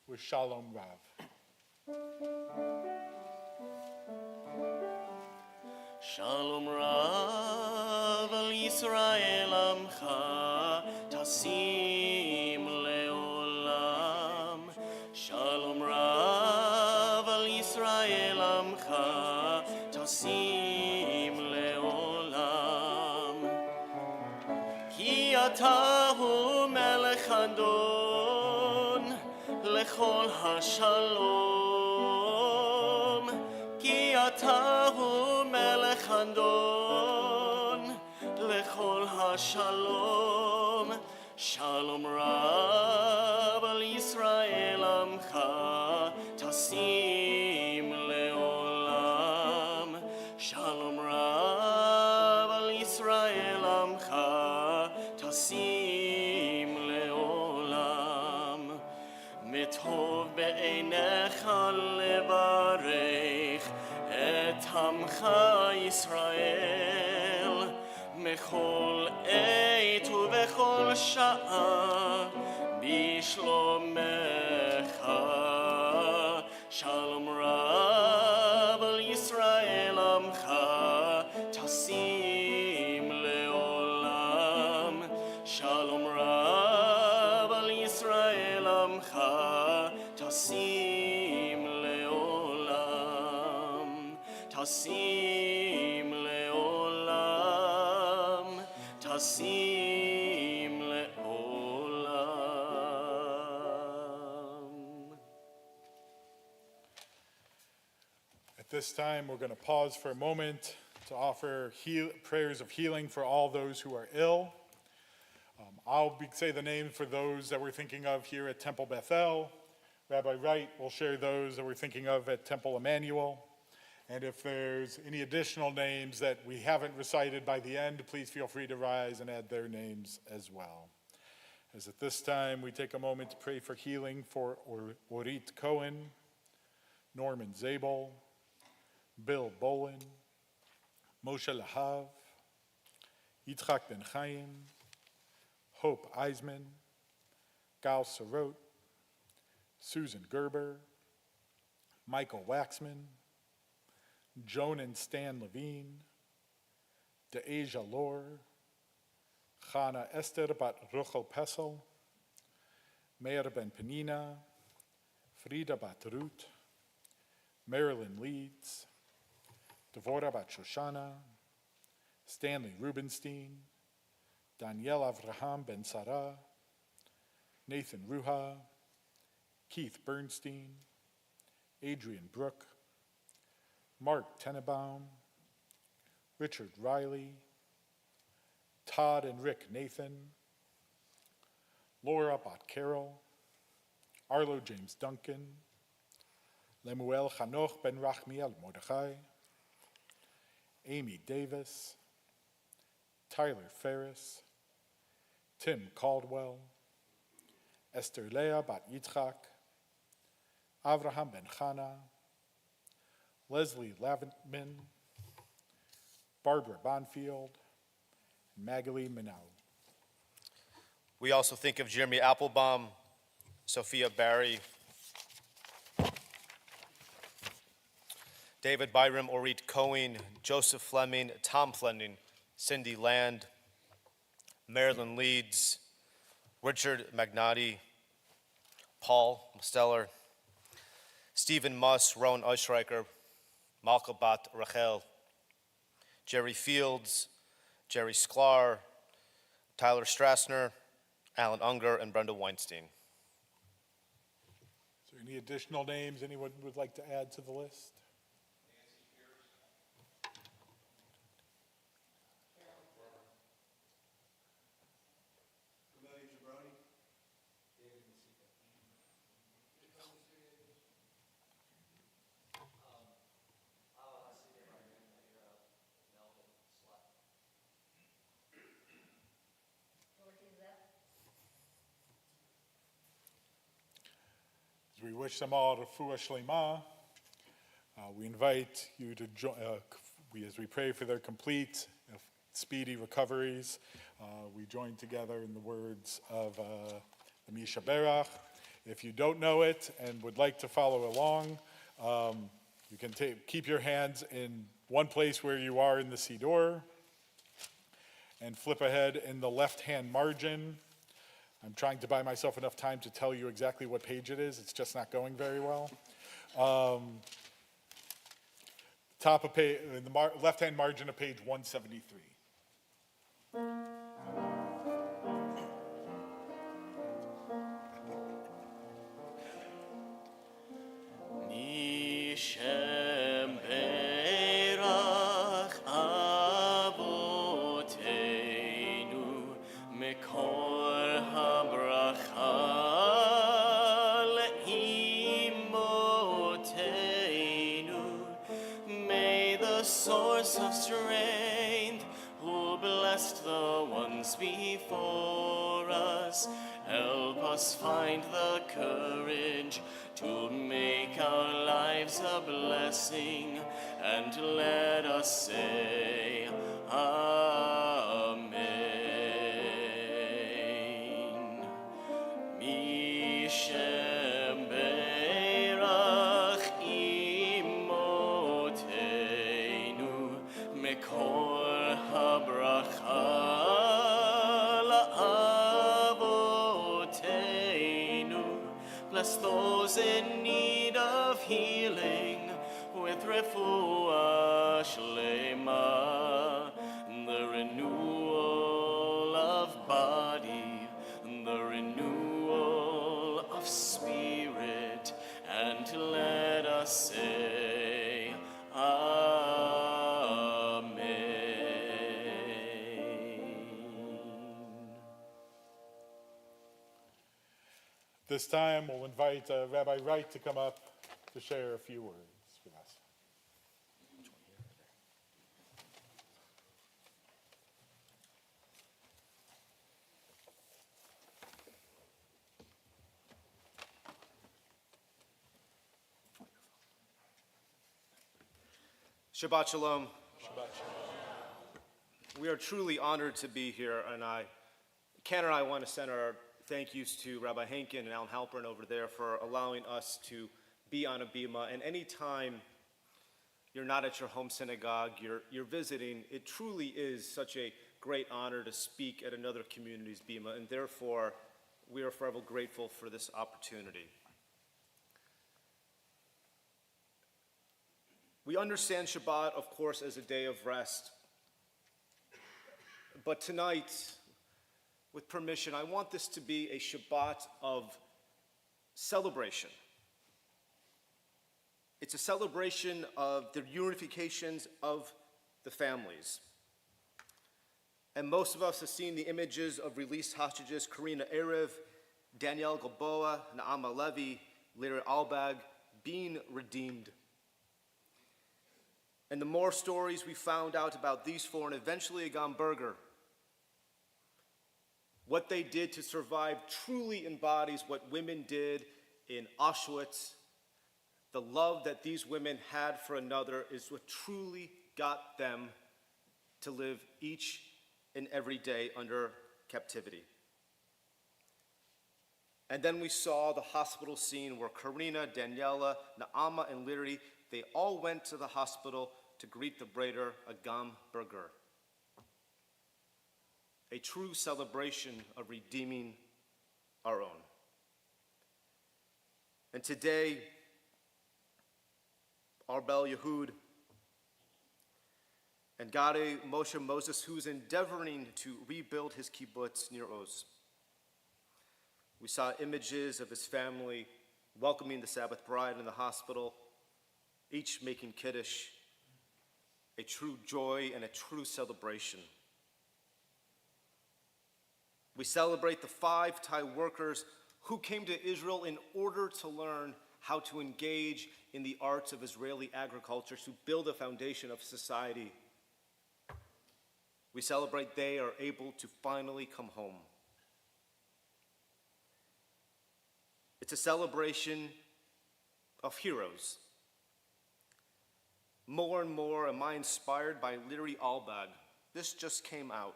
with Shalom Rav. Shalom Rav al Yisrael Amcha Tasim Leolam. Shalom Rav al Yisrael Amcha Tasim Leolam. Ki atahu melech adon lechol hashalom. Ki atahu melech adon lechol hashalom. Shalom Rav al Yisrael Amcha Tasim Leolam. Shalom Rav al Yisrael Amcha Tasim Leolam. Mitov be'einecha levarech et Amcha Yisrael mechol eit uvechol sha'a bishlomecha. Shalom Rav al Yisrael Amcha Tasim Leolam. Shalom Rav al Yisrael Amcha Tasim Leolam. Tasim Leolam. Tasim Leolam. At this time, we're going to pause for a moment to offer prayers of healing for all those who are ill. I'll say the names for those that we're thinking of here at Temple Beth-El. Rabbi Wright will share those that we're thinking of at Temple Emanu-El. And if there's any additional names that we haven't recited by the end, please feel free to rise and add their names as well. As at this time, we take a moment to pray for healing for Orit Cohen, Norman Zabel, Bill Bolin, Moshe Lahav, Yitzchak Ben Chaim, Hope Eisman, Gal Sarot, Susan Gerber, Michael Waxman, Joan and Stan Levine, De'asia Lor, Chana Esther bat Ruchel Pessel, Meir ben Penina, Frida bat Ruth, Marilyn Leeds, Devorah bat Shoshana, Stanley Rubenstein, Daniel Avraham ben Sarah, Nathan Ruha, Keith Bernstein, Adrian Brook, Mark Tenenbaum, Richard Riley, Todd and Rick Nathan, Laura Bat Carroll, Arlo James Duncan, Lemuel Chanoch ben Rachmiel Mordechai, Amy Davis, Tyler Ferris, Tim Caldwell, Esther Leah Bat Yitzchak, Avraham ben Chana, Leslie Laventman, Barbara Bonfield, and Magali Minau. We also think of Jeremy Applebaum, Sophia Barry, David Byram, Orit Cohen, Joseph Fleming, Tom Fleming, Cindy Land, Marilyn Leeds, Richard Magnati, Paul Steller, Stephen Muss, Rowan Oestreicher, Malka Bat Rachel, Jerry Fields, Jerry Sklar, Tyler Strassner, Alan Unger, and Brenda Weinstein. Is there any additional names anyone would like to add to the list? We wish them all refuah shlema. We invite you to join, as we pray for their complete, speedy recoveries. We join together in the words of the Misha Berach. If you don't know it and would like to follow along, You can keep your hands in one place where you are in the Siddur, and flip ahead in the left-hand margin. I'm trying to buy myself enough time to tell you exactly what page it is. It's just not going very well. Top of page, in the left-hand margin of page 173. Nishem Berach Avoteinu Mekor HaBracha Le'imotenu. May the source of strength, who blessed the ones before us, help us find the courage to make our lives a blessing, and let us say, Amen. Mishem Berach Imotenu Mekor HaBracha La'avotenu. Bless those in need of healing with refuah shlema, the renewal of body, the renewal of spirit, and let us say, Amen. This time, we'll invite Rabbi Wright to come up to share a few words with us. Shabbat Shalom. We are truly honored to be here, and Ken and I want to send our thank yous to Rabbi Henkin and Alan Halpern over there for allowing us to be on a bima. And anytime you're not at your home synagogue, you're visiting, it truly is such a great honor to speak at another community's bima, and therefore we are forever grateful for this opportunity. We understand Shabbat, of course, as a day of rest. But tonight, with permission, I want this to be a Shabbat of celebration. It's a celebration of the unifications of the families. And most of us have seen the images of released hostages, Karina Erev, Danielle Gilboa, Naama Levy, Lyra Albag, being redeemed. And the more stories we found out about these four, and eventually Agam Berger, what they did to survive truly embodies what women did in Auschwitz. The love that these women had for another is what truly got them to live each and every day under captivity. And then we saw the hospital scene where Karina, Daniela, Naama, and Lyri, they all went to the hospital to greet the braider, Agam Berger. A true celebration of redeeming our own. And today, Arbel Yehud and Gade Moshe Moses, who's endeavoring to rebuild his kibbutz near Oz. We saw images of his family welcoming the Sabbath bride in the hospital, each making kiddush, a true joy and a true celebration. We celebrate the 5 Thai workers who came to Israel in order to learn how to engage in the arts of Israeli agriculture to build a foundation of society. We celebrate they are able to finally come home. It's a celebration of heroes. More and more am I inspired by Lyri Albag. This just came out.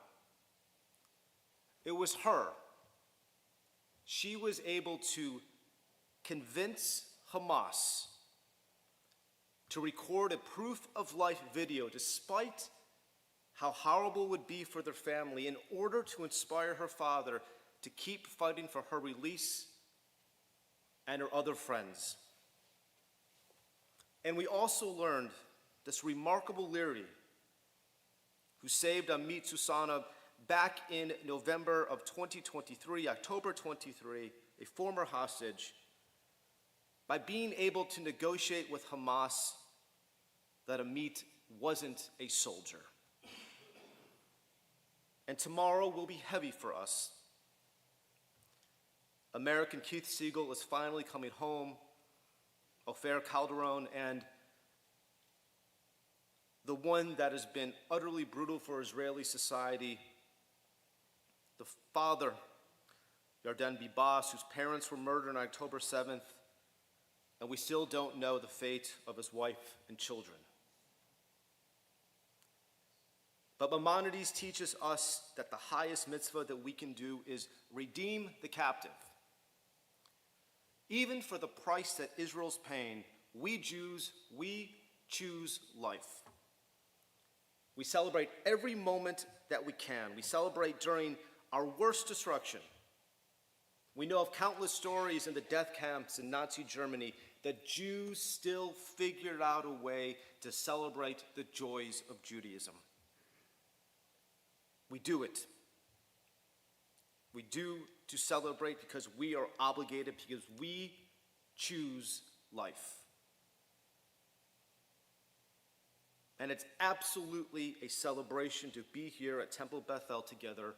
It was her. She was able to convince Hamas to record a proof of life video despite how horrible it would be for their family in order to inspire her father to keep fighting for her release and her other friends. And we also learned this remarkable Leary, who saved Amit Susana back in November of 2023, October 23, a former hostage, by being able to negotiate with Hamas that Amit wasn't a soldier. And tomorrow will be heavy for us. American Keith Siegel is finally coming home, Ofer Calderon, and the one that has been utterly brutal for Israeli society, the father, Yarden Bibas, whose parents were murdered on October 7th, and we still don't know the fate of his wife and children. But Maimonides teaches us that the highest mitzvah that we can do is redeem the captive. Even for the price that Israel's paying, we Jews, we choose life. We celebrate every moment that we can. We celebrate during our worst destruction. We know of countless stories in the death camps in Nazi Germany that Jews still figured out a way to celebrate the joys of Judaism. We do it. We do to celebrate because we are obligated, because we choose life. And it's absolutely a celebration to be here at Temple Beth-El together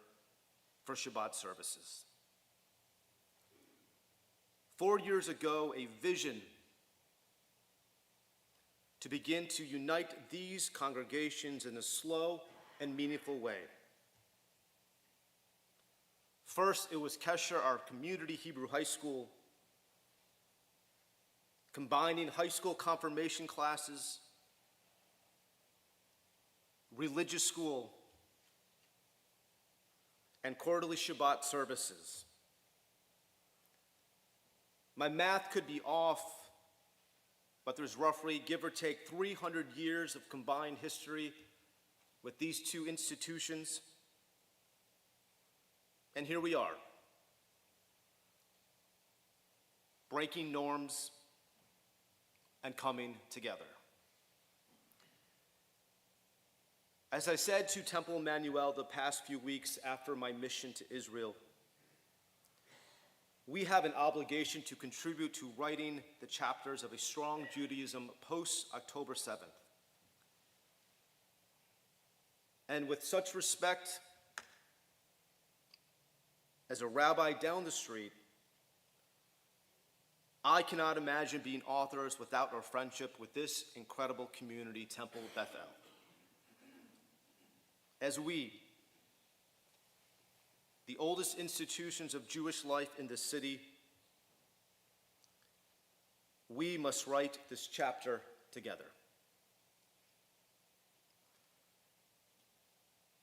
for Shabbat services. 4 years ago, a vision to begin to unite these congregations in a slow and meaningful way. First, it was Kesher, our community Hebrew high school, combining high school confirmation classes, religious school, and quarterly Shabbat services. My math could be off, but there's roughly, give or take, 300 years of combined history with these two institutions. And here we are, breaking norms and coming together. As I said to Temple Emanu-El the past few weeks after my mission to Israel, we have an obligation to contribute to writing the chapters of a strong Judaism post-October 7th. And with such respect, as a rabbi down the street, I cannot imagine being authors without our friendship with this incredible community, Temple Beth-El. As we, the oldest institutions of Jewish life in the city, we must write this chapter together.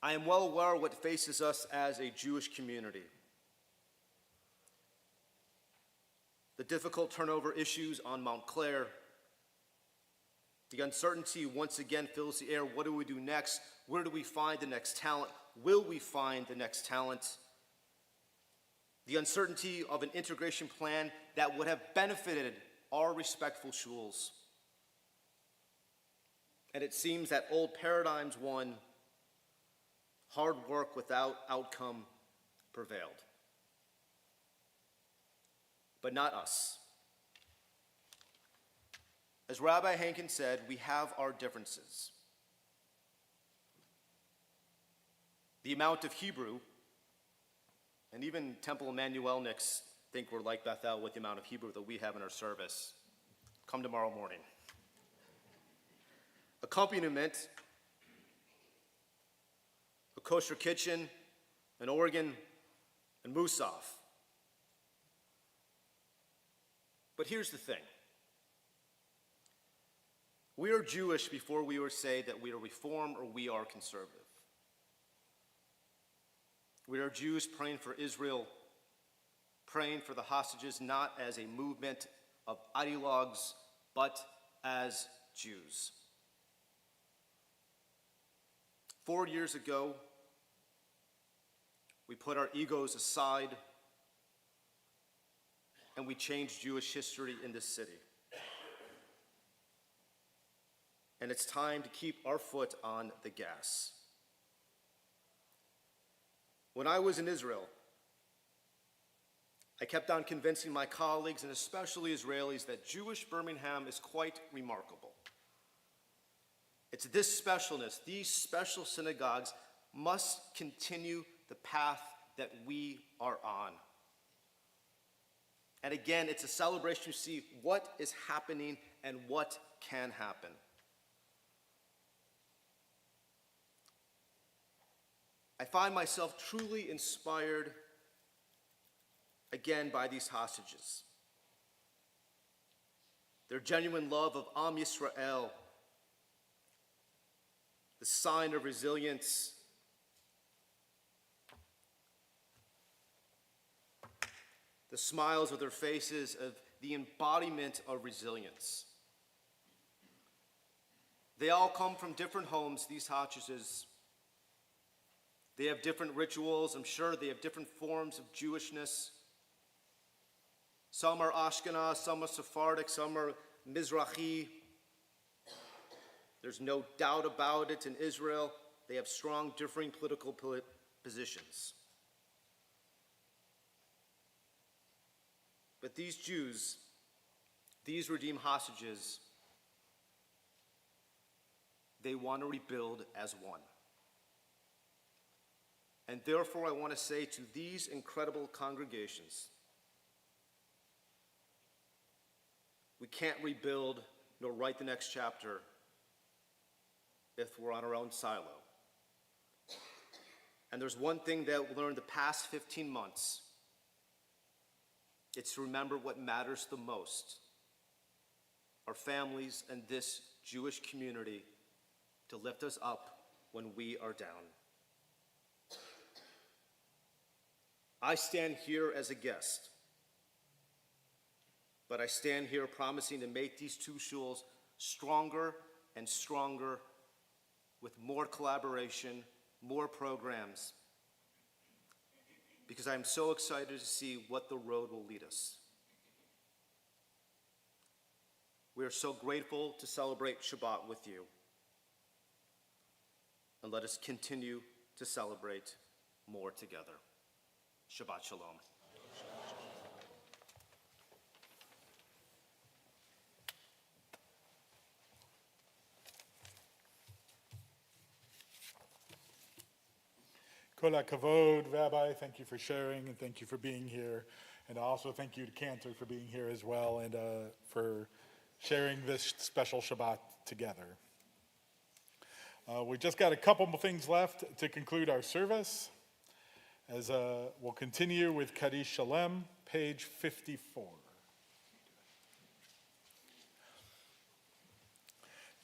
I am well aware of what faces us as a Jewish community. The difficult turnover issues on Mount Clair, the uncertainty once again fills the air. What do we do next? Where do we find the next talent? Will we find the next talent? The uncertainty of an integration plan that would have benefited our respectful shuls. And it seems that old paradigms won, hard work without outcome prevailed. But not us. As Rabbi Hankin said, we have our differences. The amount of Hebrew, and even Temple Emanu-Elniks think we're like Beth-El with the amount of Hebrew that we have in our service. Come tomorrow morning. Accompaniment, a kosher kitchen, an organ, and Musaf. But here's the thing. We are Jewish before we would say that we are Reform or we are conservative. We are Jews praying for Israel, praying for the hostages not as a movement of ideologues, but as Jews. 4 years ago, we put our egos aside and we changed Jewish history in this city. And it's time to keep our foot on the gas. When I was in Israel, I kept on convincing my colleagues, and especially Israelis, that Jewish Birmingham is quite remarkable. It's this specialness, these special synagogues must continue the path that we are on. And again, it's a celebration to see what is happening and what can happen. I find myself truly inspired again by these hostages. Their genuine love of Am Yisrael, the sign of resilience, the smiles of their faces of the embodiment of resilience. They all come from different homes, these hostages. They have different rituals. I'm sure they have different forms of Jewishness. Some are Ashkenaz, some are Sephardic, some are Mizrahi. There's no doubt about it. In Israel, they have strong differing political positions. But these Jews, these redeemed hostages, they want to rebuild as one. And therefore, I want to say to these incredible congregations, we can't rebuild nor write the next chapter if we're on our own silo. And there's one thing that we learned the past 15 months. It's to remember what matters the most. Our families and this Jewish community to lift us up when we are down. I stand here as a guest, but I stand here promising to make these two shuls stronger and stronger with more collaboration, more programs, because I'm so excited to see what the road will lead us. We are so grateful to celebrate Shabbat with you, and let us continue to celebrate more together. Shabbat Shalom. Kol hakavod, Rabbi, thank you for sharing and thank you for being here. And also thank you to Cantor for being here as well and for sharing this special Shabbat together. We just got a couple more things left to conclude our service. As we'll continue with Kaddish Shalem, page 54.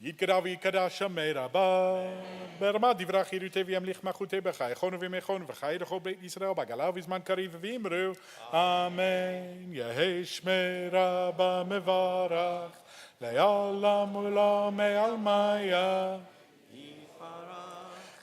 Yitkedav yikadash Shamei Rabba, Berma divrach yirute v'yamlich machute b'chai, chonu v'mechonu v'chai d'chol Beit Yisrael, b'galav v'zman kariv v'imru, Amen. Yehi Shmei Rabba mevarach, le'olam u'lam me'almaya.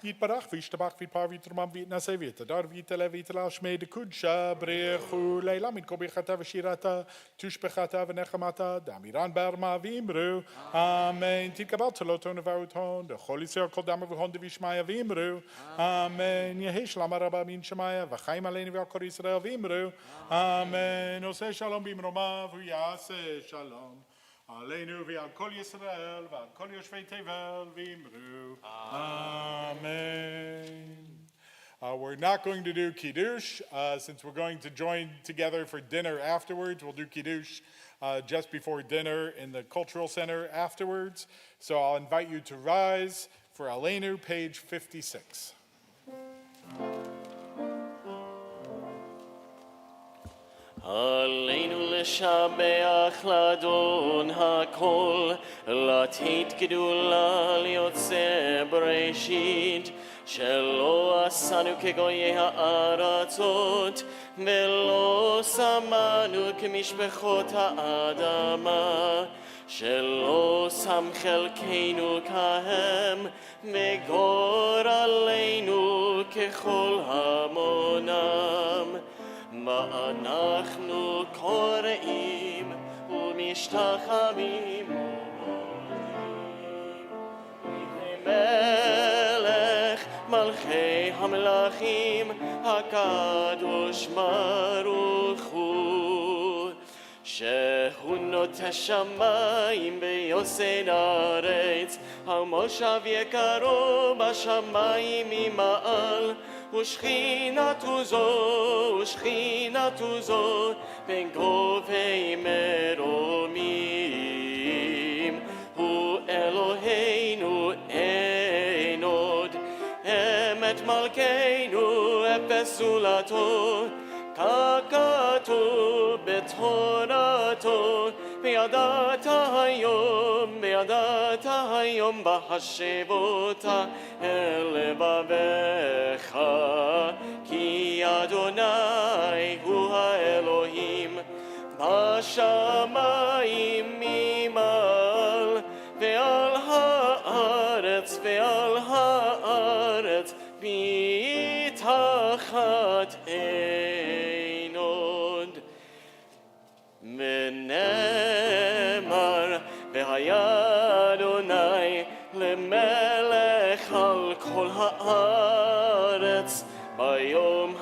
Yitbarach v'yishtabach v'yitpar v'yitrumam v'yitnaseh v'yitadar v'yitele v'yitalal shmei d'kudsha b'rechu leila min kol birchata v'shirata tushbechata v'nechamata d'amiran barma v'imru Amen. Titkabal toloton v'aruton d'chol Yisrael kol dama v'hon d'vishmaya v'imru Amen. Yehi shlam harabba min shemaya v'chaim aleinu v'al kol Yisrael v'imru Amen. Oseh shalom b'imromav v'yaseh shalom Aleinu v'al kol Yisrael v'al kol yoshvei tevel v'imru Amen. We're not going to do Kiddush since we're going to join together for dinner afterwards. We'll do Kiddush just before dinner in the Cultural Center afterwards. So I'll invite you to rise for Aleinu, page 56. עלינו לשבח לאדון הכל, לתת גדולה ליוצא בראשית, שלא עשנו כגויי הארצות, ולא שמנו כמשפחות האדמה, שלא שם חלקנו כהם, וגורלנו ככל המונם. מה אנחנו קוראים ומשתחווים לפני מלך מלכי המלכים הקדוש ברוך הוא, שהוא נוטה שמיים ויוסד ארץ, המושב יקרו בשמיים ממעל, ושכינתו זו בין גובי מרומים. הוא אלוהינו אין עוד, אמת מלכנו אפס זולתו, ככתוב בתורתו, וידעת היום בהשבותה אל לבביך, כי אדוני הוא האלוהים בשמיים ממעל, ועל הארץ מתחת אין עוד. ונאמר, והיה אדוני למלך על כל הארץ, ביום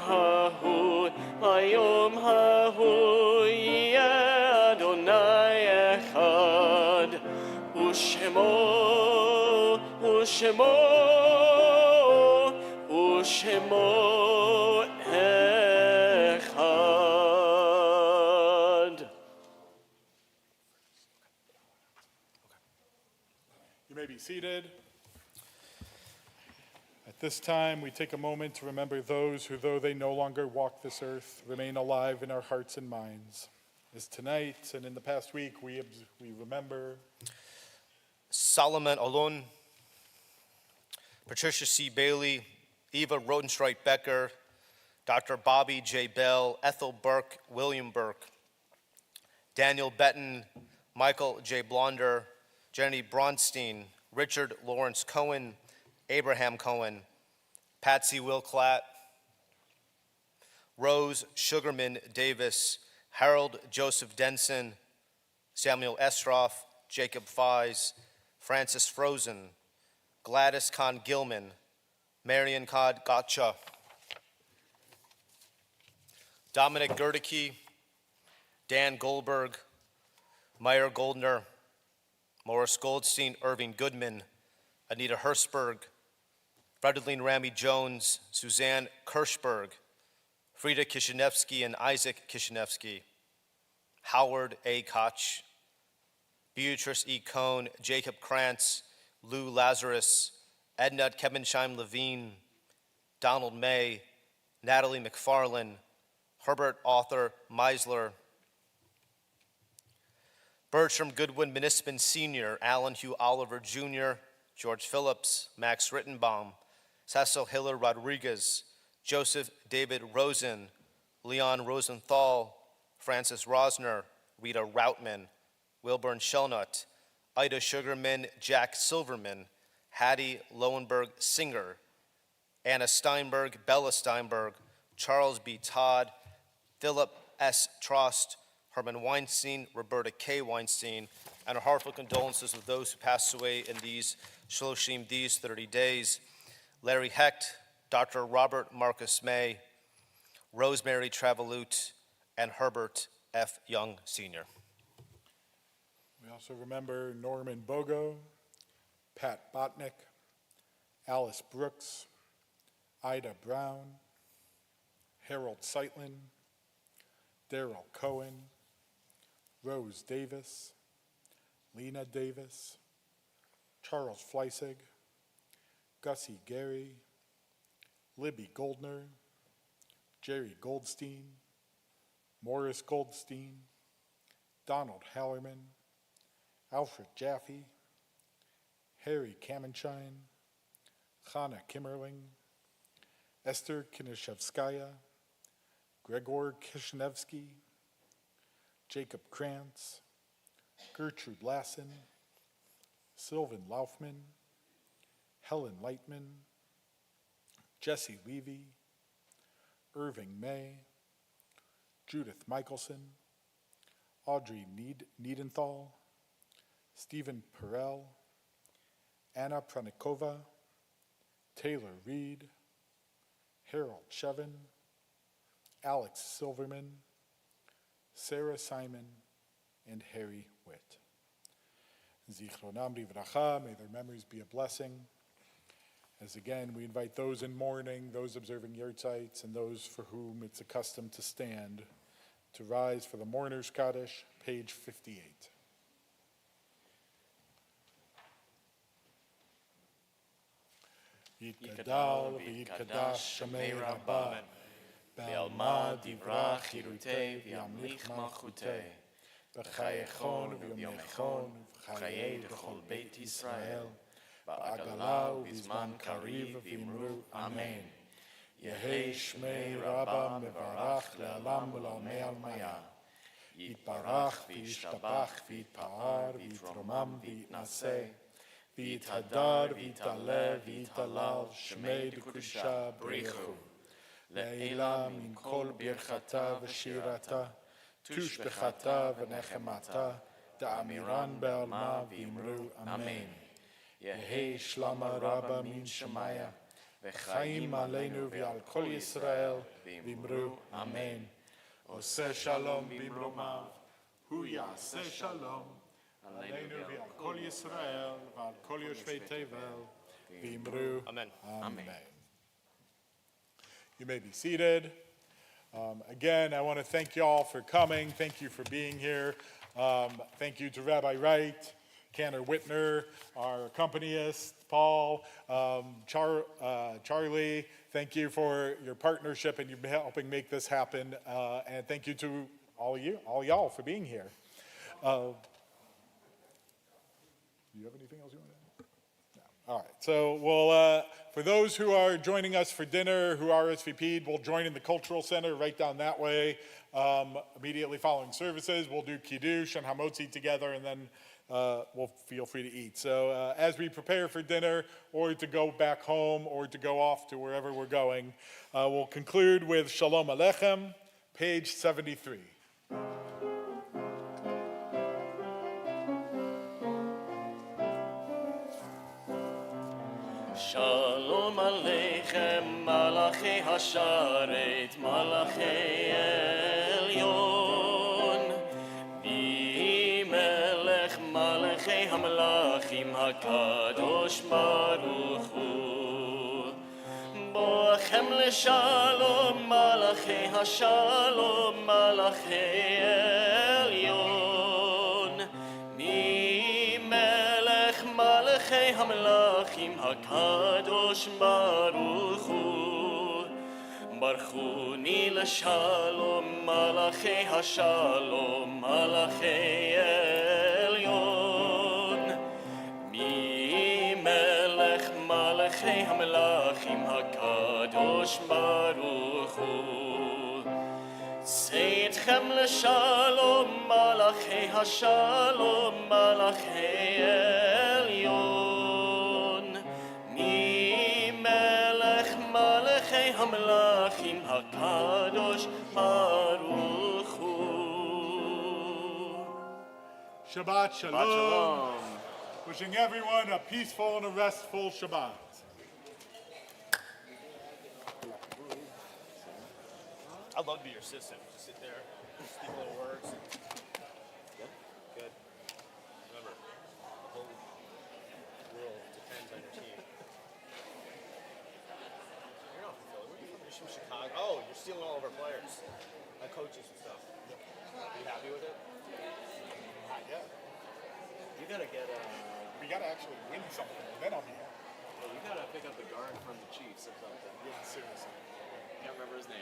ההוא יהיה אדוני אחד, ושמו אחד. You may be seated. At this time, we take a moment to remember those who, though they no longer walk this earth, remain alive in our hearts and minds. As tonight and in the past week, we remember Solomon Olun, Patricia C. Bailey, Eva Rodenstreit Becker, Dr. Bobby J. Bell, Ethel Burke, William Burke, Daniel Betton, Michael J. Blonder, Jenny Bronstein, Richard Lawrence Cohen, Abraham Cohen, Patsy Wilclatt, Rose Sugarman Davis, Harold Joseph Denson, Samuel Estroff, Jacob Fies, Francis Frozen, Gladys Kahn Gilman, Marion Cod Gotcha, Dominic Gerdicke, Dan Goldberg, Meyer Goldner, Morris Goldstein, Irving Goodman, Anita Hertzberg, Fredeline Rami Jones, Suzanne Kirschberg, Frida Kishinevsky and Isaac Kishinevsky, Howard A. Koch, Beatrice E. Cohn, Jacob Krantz, Lou Lazarus, Edna Kevensheim Levine, Donald May, Natalie McFarlane, Herbert Arthur Meisler, Bertram Goodwin Minisman Sr., Alan Hugh Oliver Jr., George Phillips, Max Rittenbaum, Cecil Hiller Rodriguez, Joseph David Rosen, Leon Rosenthal, Francis Rosner, Rita Routman, Wilburn Shelnut, Ida Sugarman, Jack Silverman, Hattie Lowenberg Singer, Anna Steinberg, Bella Steinberg, Charles B. Todd, Philip S. Trost, Herman Weinstein, Roberta K. Weinstein, and our heartfelt condolences with those who passed away in these Shloshim, these 30 days. Larry Hecht, Dr. Robert Marcus May, Rosemary Travalut, and Herbert F. Young, Sr. We also remember Norman Bogo, Pat Botnick, Alice Brooks, Ida Brown, Harold Seitlin, Darrell Cohen, Rose Davis, Lena Davis, Charles Fleissig, Gussie Gary, Libby Goldner, Jerry Goldstein, Morris Goldstein, Donald Hallerman, Alfred Jaffe, Harry Kamenshine, Chana Kimmerling, Esther Kinishevskaya, Gregor Kishinevsky, Jacob Krantz, Gertrude Lassen, Sylvan Laufman, Helen Lightman, Jesse Levy, Irving May, Judith Michelson, Audrey Niedenthal, Stephen Perel, Anna Pranikova, Taylor Reed, Harold Chevin, Alex Silverman, Sarah Simon, and Harry Witt. Zichronam livracha, may their memories be a blessing. As again, we invite those in mourning, those observing yahrzeits, and those for whom it's accustomed to stand, to rise for the Mourner's Kaddish, page 58. Yitgadal v'yitgadash Shemei Rabbah, Ve'alma divrach chirutei v'yamlich malchutei, B'chayechon v'yomechon v'chayei d'chol Beit Yisrael, Ba'agala u'bizman kariv v'imru Amen. Yehei Shmei Rabbah mevarach le'alam u'lamei almaya, Yitbarach v'yishtabach v'yitpa'ar v'yitromam v'yitnaseh, V'yithadar, v'yitale, v'yitalal, Shmei d'Kudusha Brichu. Le'ela min kol birchata v'shirata, tushbechata v'nechemata, da'amiran be'alma v'imru Amen. Yehei shlama rabba min shemaya, v'chaim aleinu v'al kol Yisrael, v'imru Amen. Oseh shalom b'imromav, hu yaseh shalom. Aleinu v'al kol Yisrael, v'al kol yoshvei tevel, v'imru Amen. Amen. You may be seated. Again, I want to thank you all for coming. Thank you for being here. Thank you to Rabbi Wright, Cantor Whitner, our accompanist, Paul, Charlie. Thank you for your partnership and you helping make this happen. And thank you to all y'all for being here. Do you have anything else you want to add? No. All right. So we'll, for those who are joining us for dinner, who RSVP'd, we'll join in the Cultural Center right down that way. Immediately following services, we'll do Kiddush and Hamotzi together, and then we'll feel free to eat. So as we prepare for dinner, or to go back home, or to go off to wherever we're going, we'll conclude with Shalom Aleichem, page 73. Shalom Aleichem, Malachei Hasharet, Malachei Elyon, V'melech Malachei Hamlachim HaKadosh Baruch Hu, Boachem LeShalom, Malachei HaShalom, Malachei Elyon, V'melech Malachei Hamlachim HaKadosh Baruch Hu, Barchuni LeShalom, Malachei HaShalom, Malachei Elyon, Mimelech Malachei HaMelachim HaKadosh Baruch Hu, Seitchem LeShalom, Malachei HaShalom, Malachei Elyon, Mimelech Malachei HaMelachim HaKadosh Baruch Hu. Shabbat Shalom. Shalom. Wishing everyone a peaceful and a restful Shabbat. I'd love to be your assistant. Just sit there, speak little words. Good. Good. Remember, the whole world depends on your team. You're not from Philly. Where are you from? You're from Chicago. Oh, you're stealing all of our players. My coaches and stuff. Yep. Are you happy with it? Not yet. You gotta get We gotta actually win something, and then I'll be happy. you gotta pick up the guard from the Chiefs or something. Yeah, seriously. Can't remember his name.